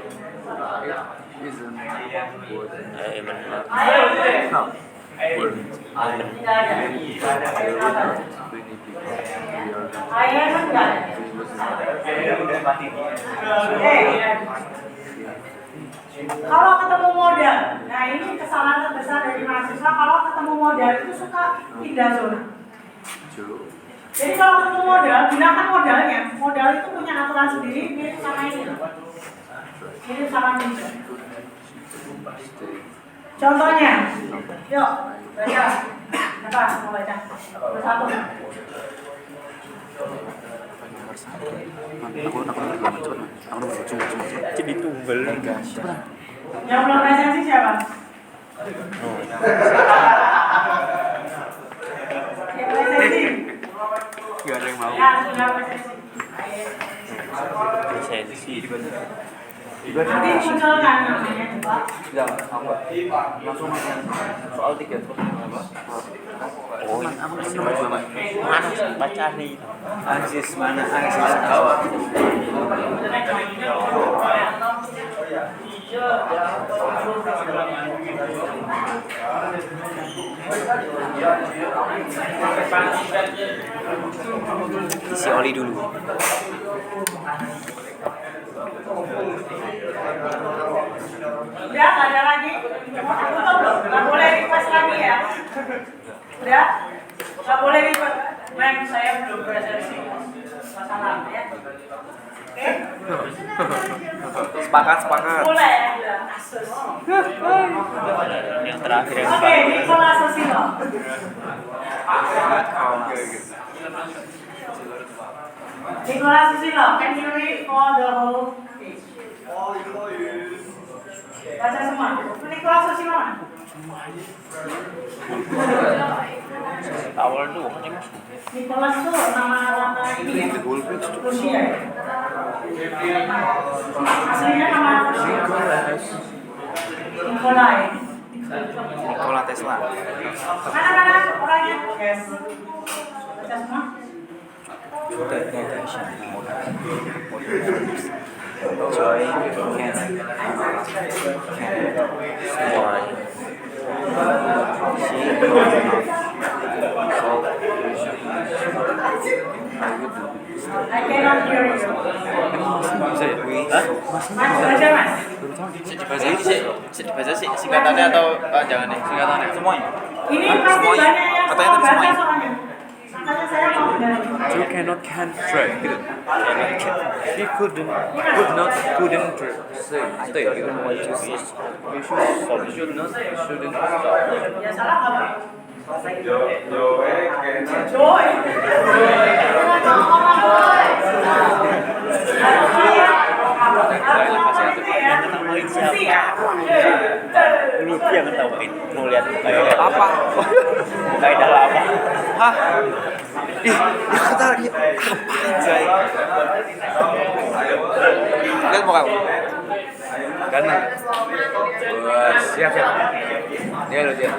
Tidak ada. I haven't done it. Kalau ketemu modal, nah ini kesalahan terbesar dari mahasiswa. Kalau ketemu modal itu suka pindah zona. Jadi kalau ketemu modal, gunakan modalnya. Modal itu punya aturan sendiri, mirip sama ini. Mirip sama ini. Contohnya, yuk baca. Apa? Mau baca? Bersatu. Jadi tumbel. Yang belum resensi siapa? Yang resensi? Gak ada yang mau. Ya, sudah resensi. Resensi. Nanti munculkan namanya coba. Jangan, apa? Langsung soal tiket. Oh, mana baca nih? Aziz mana Aziz kawan? Isi oli dulu. Udah, nggak ada lagi. Tutup loh, nggak boleh request lagi ya. Udah, nggak boleh request. Mem, saya belum berada di sini. Masalah ya. Oke? Sepakat. Boleh ya, udah. Asus. Yang terakhir yang Oke, Nicola Susilo. Nicola Susilo, can you read for the whole page? Baca semua. Nicola Susilo mana? awal tuh kan mas. Nicholas tuh nama ini ya? Rusia ya? Aslinya nama Rusia? Nikolai. Nikola Tesla. Mana orangnya? Baca semua. Joy can fly. I cannot hear you. Bisa ya? Mas, baca mas. Dibaca sih singkatannya atau jangan nih singkatannya semuanya. Ini pasti Semuanya. banyak yang Katanya tadi baca semuanya. soalnya. Makanya saya mau benar. You can't try gitu. He could not say gitu ya gitu. You should not shouldn't. Ya salah apa? Joy. Lu jangan tawain mau lihat kayak apa? Kayak dalam apa? Hah? Ih, dia kata lagi apa anjay? Lihat mau kamu? Ganteng. Siap. Dia lu dia.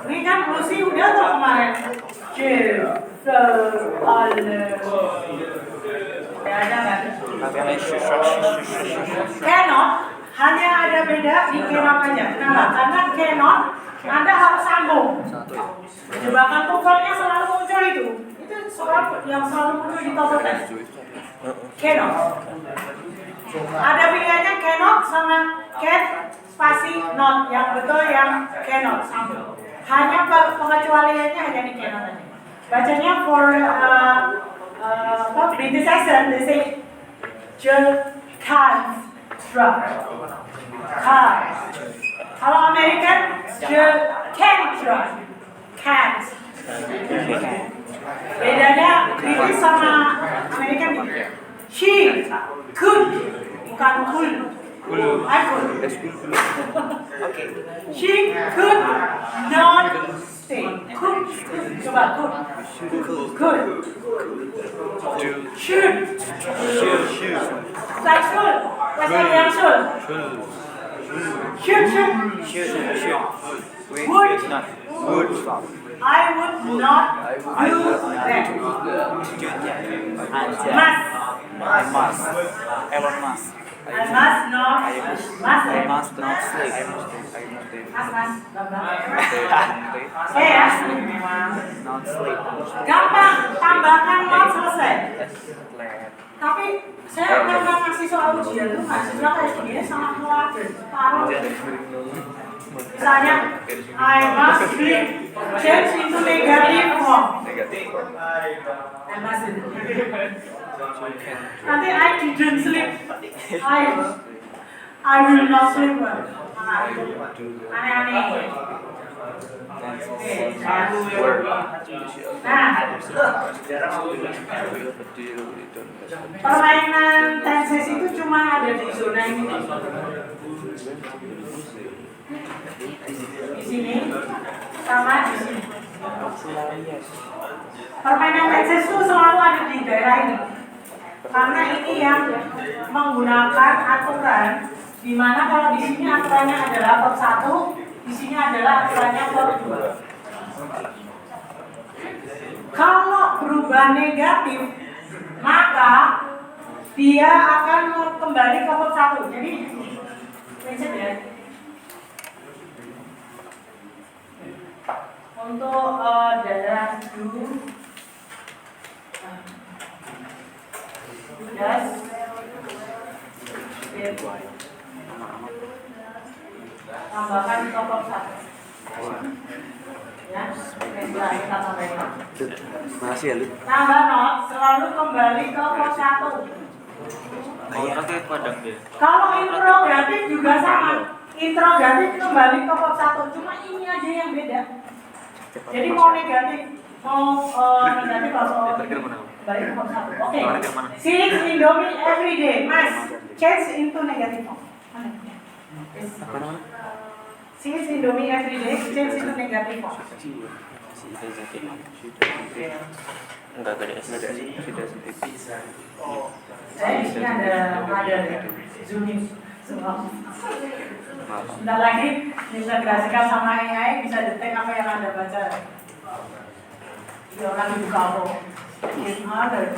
Ini kan Lucy udah tuh kemarin. Ya ada nggak? Cannot hanya ada beda di cannot aja. Kenapa? Karena cannot Anda harus sambung. Jebakan tuvalnya selalu muncul itu. Itu soal yang selalu muncul di top test. Cannot. Ada pilihannya cannot sama can spasi not. Yang betul yang cannot sambung. Hanya pengecualiannya hanya di cannot aja. Bacanya for British accent they say can't drop. Kalau American can't drop. Can't. Bedanya British sama American nih. She could bukan could. I could. She could not stay. Could. Coba could. Could. Should. Like should. Bahasa yang should. Should. Would not. I would not do that. Must. Ever must. I must not. I must not sleep. Mas. Ya. Not sleep. Gampang, tambahkan not selesai. Tapi saya pernah ngasih soal ujian tuh mahasiswa kayak gini sangat khawatir. Taruh. Misalnya, I must sleep. Change into negative form. I mustn't. Nanti I didn't sleep. I will not sleep well. Aneh-aneh. Nah, permainan tenses itu cuma ada di zona ini. Di sini sama di sini. Permainan tenses itu selalu ada di daerah ini. Karena ini yang menggunakan aturan di mana kalau di sini aturannya adalah verb 1, di sini adalah aturannya verb 2. Kalau berubah negatif, maka dia akan kembali ke bab 1. Jadi prinsip ya. Untuk daerah das tambahkan ke bab 1. Ya, setelah kita tambahkan. Makasih ya, Lu. Tambah not, selalu kembali ke bab 1. Otaknya padang deh. Kalau interrogatif juga sama. Interrogatif kembali ke bab 1, cuma ini aja yang beda. Jadi mau negatif, mau negatif atau kembali ke bab 1. Oke. She eats Indomie every day. Mas, change into negative form. She eats Indomie every day, change into negative form. Enggak ada S. Saya di sini ada zooming semua. Sebentar lagi diintegrasikan sama AI bisa detek apa yang Anda baca. Ini orang dibuka apa? In other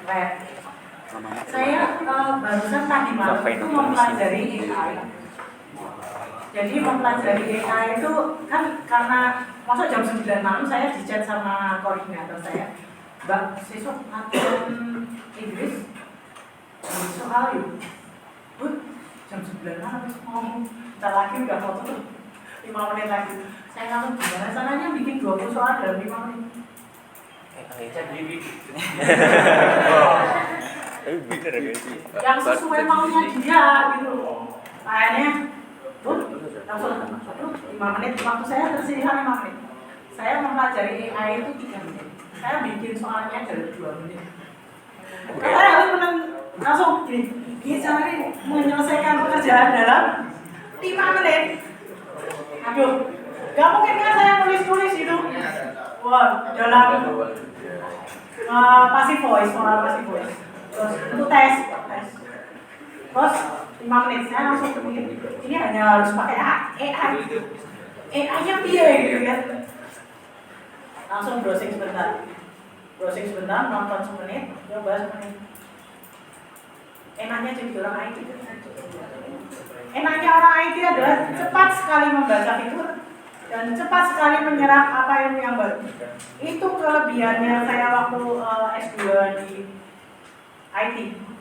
Red. Saya barusan tadi malam itu mempelajari AI. Jadi mempelajari AI itu kan karena masuk jam 9 malam saya di chat sama koordinator saya. Mbak, siswa latihan Inggris soal yuk. Jam 9 malam mau bentar lagi udah foto 5 menit lagi. Saya langsung gimana caranya bikin 20 soal dalam 5 menit. Yang sesuai maunya dia gitu. Kayaknya langsung 5 menit, waktu saya tersisa 5 menit. Saya mempelajari AI itu 3 menit. Saya bikin soalnya dari 2 menit. Saya harus langsung gini caranya menyelesaikan pekerjaan dalam 5 menit. Aduh, gak mungkin kan saya nulis-nulis itu. Wah, dalam passive voice, soal passive voice. Terus itu tes. Terus 5 menit saya langsung berpikir ini hanya harus pakai AI-nya piye gitu kan. Langsung browsing sebentar, nonton semenit, coba semenit. Enaknya jadi orang IT. Enaknya orang IT adalah cepat sekali membaca fitur dan cepat sekali menyerap apa yang baru. Itu kelebihannya saya waktu S2 di IT.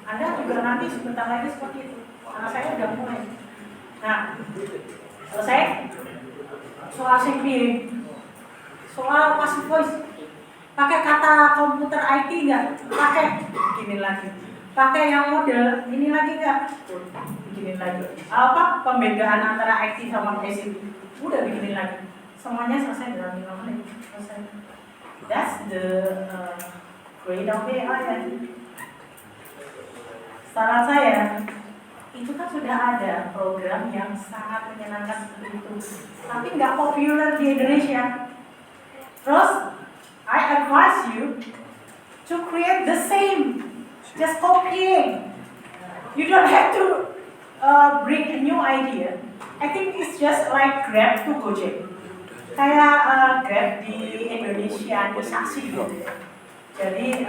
Anda juga nanti sebentar lagi seperti itu. Karena saya udah mulai. Nah, selesai. Soal singkir, soal passive voice. Pakai kata komputer IT nggak? Pakai, bikinin lagi. Pakai yang model ini lagi nggak? Bikinin lagi. Apa pembedaan antara IT sama passive? Udah bikinin lagi. Semuanya selesai dalam 5 menit. Selesai. That's the grade of AI. Saran saya, itu kan sudah ada program yang sangat menyenangkan seperti itu, tapi nggak populer di Indonesia. Terus, I advise you to create the same, just copying. You don't have to bring a new idea. I think it's just like Grab to Gojek. Kayak Grab di Indonesianisasi gitu. Jadi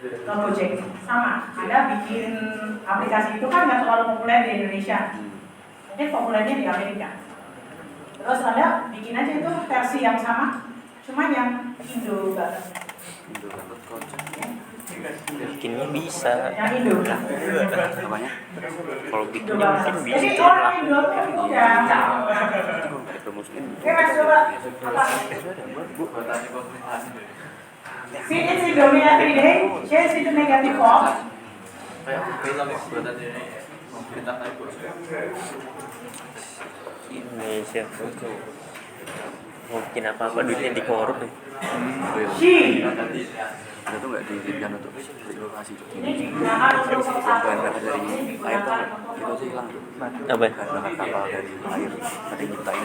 Gojek sama, Anda bikin aplikasi itu kan nggak terlalu populer di Indonesia, mungkin populernya di Amerika. Terus Anda bikin aja itu versi yang sama, cuma yang Indo banget. Bikinnya bisa. Yang Indo. Namanya? Kalau bikinnya mungkin bisa. Jadi orang Indo tuh udah. Oke Mas, coba apa? She eats Indomie every day, she is into negative form. Indonesia mungkin apa-apa duitnya dikorup nih. She Itu tuh nggak diizinkan untuk relokasi. ini digunakan untuk satu. Bahan bakar dari air tuh itu sih hilang tuh. Apa? Bahan bakar kapal dari air tadi nyiptain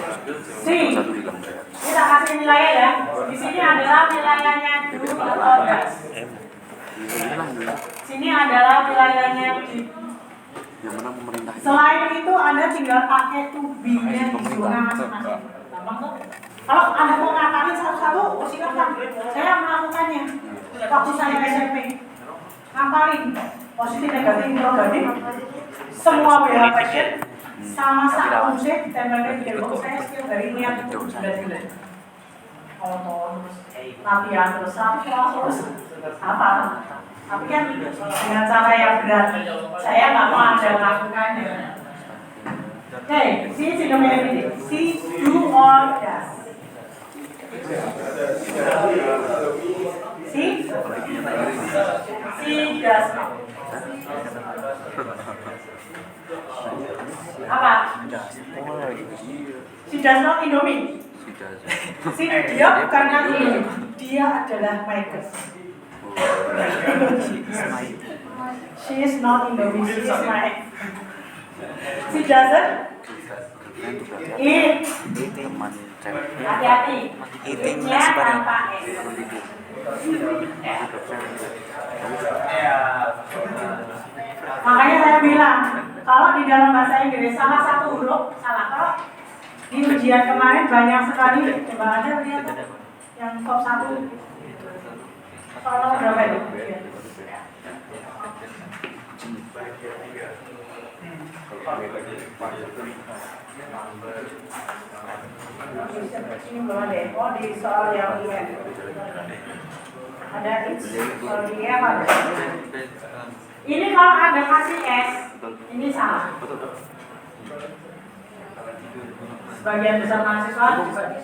Si, satu hilang. kita kasih nilai ya. Di sini adalah nilainya do atau does. Hilang dulu. Sini adalah nilainya do. Yang menang pemerintah. Selain itu Anda tinggal pakai to be-nya di zona masing-masing. Gampang tuh. Kalau Anda mau ngapalin satu-satu, silakan. Saya melakukannya. waktu saya SMP ngapalin positif negatif interrogatif semua BH passion sama satu musik tempelin di gerbong saya setiap hari lihat bulan-bulan kalau mau terus latihan terus apa tapi kan dengan cara yang benar saya nggak mau anda melakukannya. Oke, see singularity, see do or does. See does not. Apa? She does not Indomie. Si dia bukan Indomie, dia adalah Michael. She is not Indomie, she is my. She doesn't eat. Teman cewek. Hati-hati. Eatingnya Eatnya sebarang. tanpa S. Makanya saya bilang, kalau di dalam bahasa Inggris salah satu huruf salah. Kalau di ujian kemarin banyak sekali, coba aja lihat yang top 1 soal berapa itu? Ini belum ada. Oh, di soal yang ini ada soal ini apa? Ini kalau ada kasih S, ini salah. Sebagian besar mahasiswa juga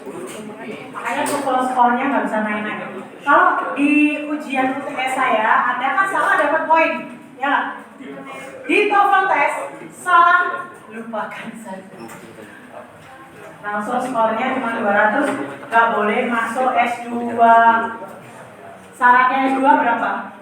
makanya tuh skornya nggak bisa naik-naik. Kalau di ujian UTS saya, Anda kan salah dapat poin, ya. Di TOEFL test salah lupakan saja. Langsung skornya cuma 200, nggak boleh masuk S2. Syaratnya S2 berapa?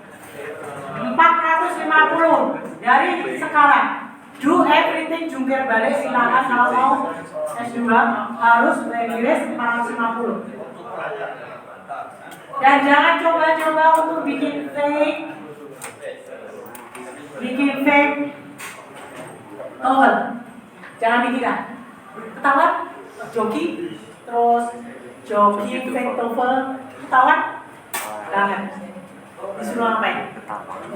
450 dari sekarang. Do everything jungkir balik, silakan kalau mau S2 harus Inggris 450. Dan jangan coba-coba untuk bikin fake TOEFL. Jangan dikira. Ketahuan joki terus joki fake TOEFL ketahuan jangan. Disuruh ngapain?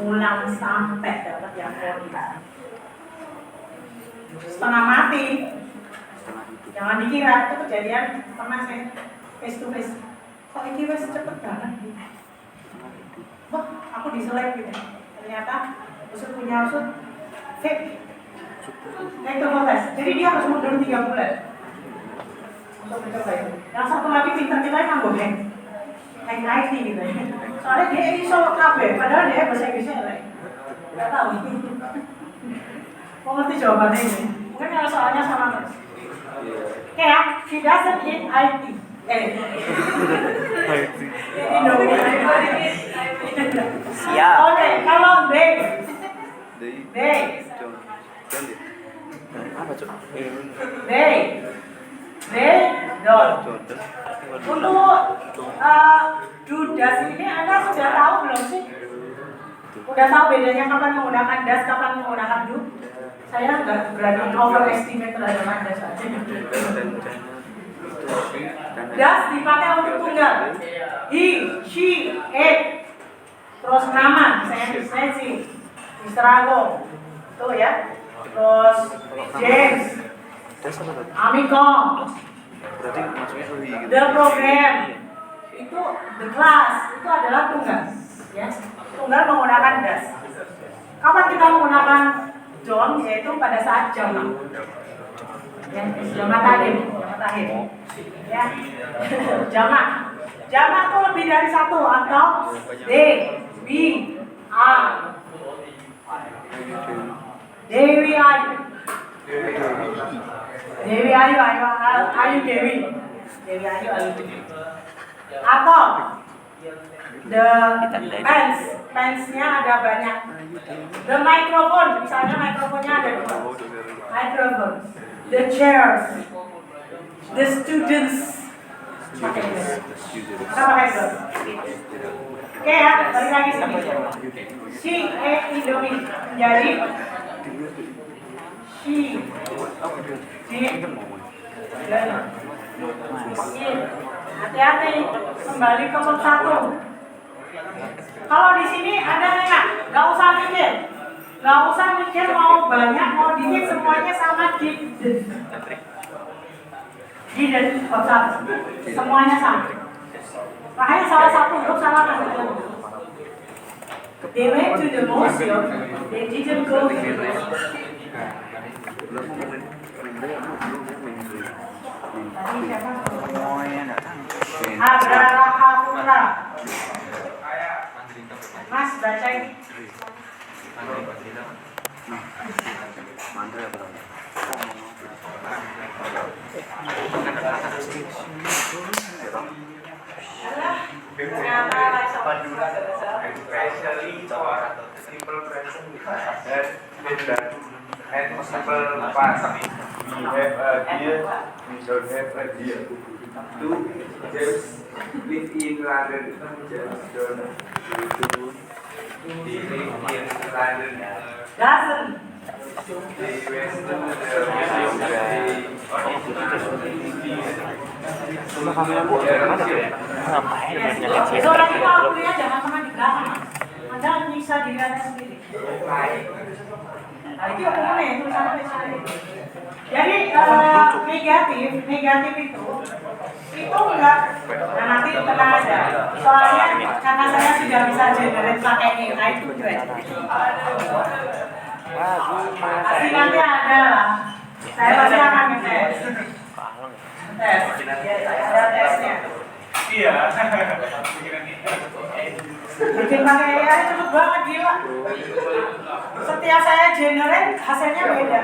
Ulang sampai dapat yang kualitas. Setengah mati. Jangan dikira itu kejadian pernah saya face to face. Kok ini wes cepet banget? Wah, aku diselek gitu. Ternyata usut punya usut fake. Fake TOEFL test. Jadi dia harus mundur 3 bulan untuk mencoba itu. Yang satu lagi pintar kita yang nganggo hack IT gitu ya. Soalnya dia iso kabeh, padahal dia bahasa Inggrisnya elek. Enggak tahu. Mau ngerti jawabannya ini? Mungkin kalau soalnya sama terus. Oke ya, she doesn't eat IT. Siap. Oke, kalau they Apa coba? they don't. Untuk dudas ini Anda sudah tahu belum sih? Udah tahu bedanya kapan menggunakan das, kapan menggunakan do? Saya nggak berani overestimate terhadap Anda saja. Das dipakai untuk tunggal. He, she, it. Terus nama, saya sih. Mr. Ago. Tuh ya. Terus James. Amico. Berarti maksudnya gitu. The program. Itu the class. Itu adalah tunggal. Ya. Tunggal menggunakan das. Kapan kita menggunakan John, yaitu pada saat jamak. Ya, jamak takhir. Ya, jamak. Jamak itu lebih dari satu atau D, B, A. Dewi Ayu. Dewi Ayu, Ayu Dewi. Dewi Ayu, Ayu Dewi. Atau the pens-nya ada banyak. The microphone, misalnya mikrofonnya ada 2. Microphone. The chairs. The students. Pakai itu. Kita pakai itu. Oke ya, balik lagi sini. She ate Indomie. Jadi she did. Hati-hati, kembali ke bab 1. Kalau di sini ada nggak? Nggak usah mikir. Nggak usah mikir mau banyak, mau dikit, semuanya sama didn't. Didn't, nggak usah. Semuanya sama. Makanya salah satu huruf salah kan? They went to the museum, they didn't go to the museum. Tadi siapa? Abrahapura. Mas baca ini. Mandra apa? Especially simple present and simple past. We have a deer, we don't have a deer. Two James live in London. James don't they live in London. Doesn't. They went to the Itu lagi kalau kuliah jangan pernah di belakang. Anda nyiksa diri Anda sendiri. Nah, itu apa nih? Tulisannya di sini. Jadi negatif itu enggak. Nah nanti tenang aja. Soalnya karena saya sudah bisa generate pakai AI itu good. Pasti nanti ada lah. Saya pasti akan ngetes. Tes. Ada tesnya. Iya. Bikin pakai AI cepet banget gila. Setiap saya generate hasilnya beda.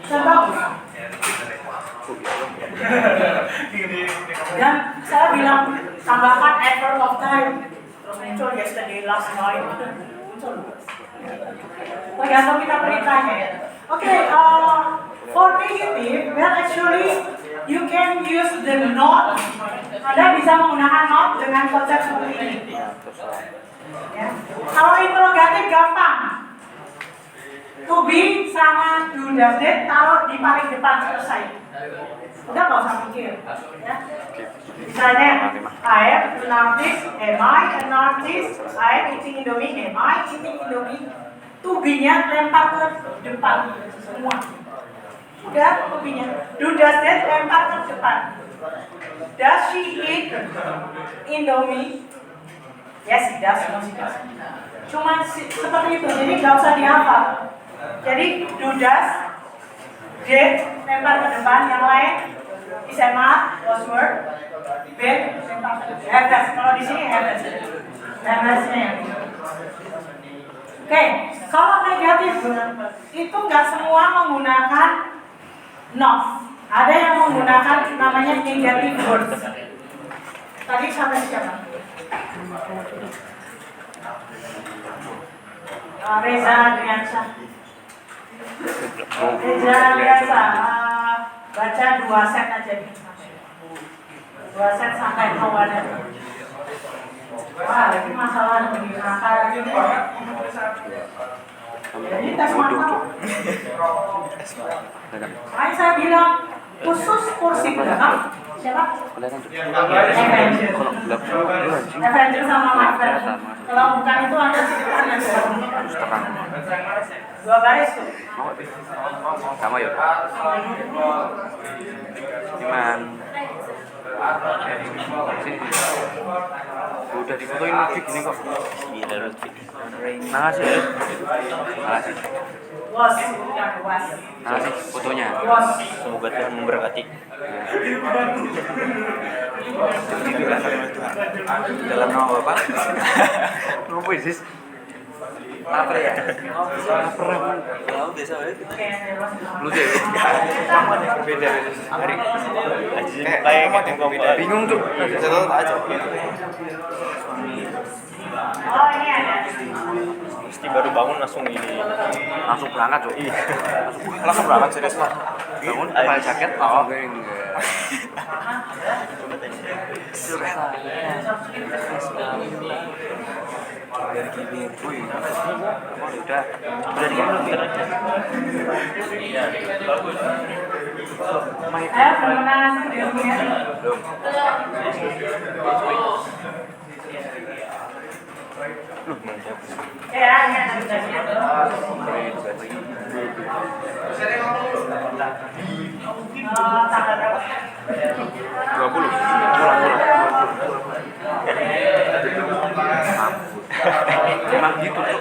Bagus. Dan saya bilang tambahkan effort of time. Terus muncul yesterday, last night. Muncul. Tergantung kita perintahnya ya. Oke, for negative, well actually you can use the not. Anda bisa menggunakan not dengan konsep seperti ini. Ya. Kalau interrogatif gampang. To be sama do does that taruh di paling depan selesai. Udah nggak usah mikir. Ya. Misalnya, I am an artist, am I an artist? I am eating Indomie, am I eating Indomie? To be-nya lempar ke depan semua. Udah to be-nya. Do does that lempar ke depan. Does she eat Indomie? Yes, she does. No, she does. Cuma seperti itu, jadi nggak usah dihafal. Jadi do does, did, lempar ke depan, yang lain SMA, was word, been, lempar ke depan. Have does, kalau di sini have does. Have does-nya yang ini. Oke, kalau negatif itu nggak semua menggunakan not. Ada yang menggunakan namanya negative words. Tadi sampai siapa? Reza Adriansyah. Reza Adriansyah, baca 2 set aja nih. 2 set sampai kawannya. Wah, ini masalah begini nakal lagi nih. Jadi tes mata. Makanya saya bilang khusus kursi belakang. Siapa? Avenger sama Marvel. Kalau bukan itu Anda Harus terang. 2 baris tuh. Sama yuk. Iman. Sini. Udah difotoin Lutfi gini kok. Gila Lutfi. Makasih ya. Makasih. Was, bukan was. Makasih fotonya. Was. Semoga Tuhan memberkati. Dalam nama Bapak. Apa sih? Apa ya? Biasa aja. Lu deh. Sama nih berbeda. Hari kayak Bingung tuh. Saya tahu aja. Oh ini ada. Mesti baru bangun langsung ini. Langsung berangkat tuh. Iya. Langsung berangkat serius lah. Bangun pakai jaket langsung going. Dari kibir. Wih. Udah. Udah dikit. Ayo kemenangan videonya. Tanya ada bedanya. Tanggal berapa? 20. Emang gitu tuh.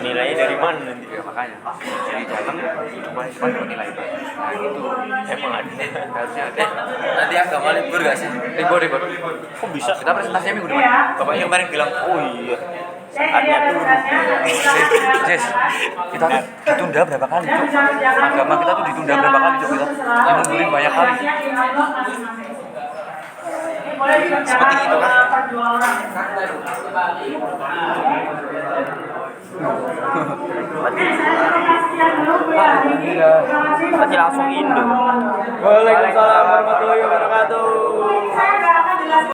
Nilainya dari mana nanti ya makanya. Jadi datang cuma nilai. Nah gitu. Emang ada. Harusnya ada. Nanti agama libur gak sih? Libur. Kok bisa? Kita presentasinya minggu depan. Bapaknya kemarin bilang, oh iya. Saatnya turun. Jess, kita tuh ditunda berapa kali, Cok? Agama kita tuh ditunda berapa kali, Cok? Kita dimundurin banyak kali. Seperti itu kan? Berarti langsung Indo. Waalaikumsalam warahmatullahi wabarakatuh.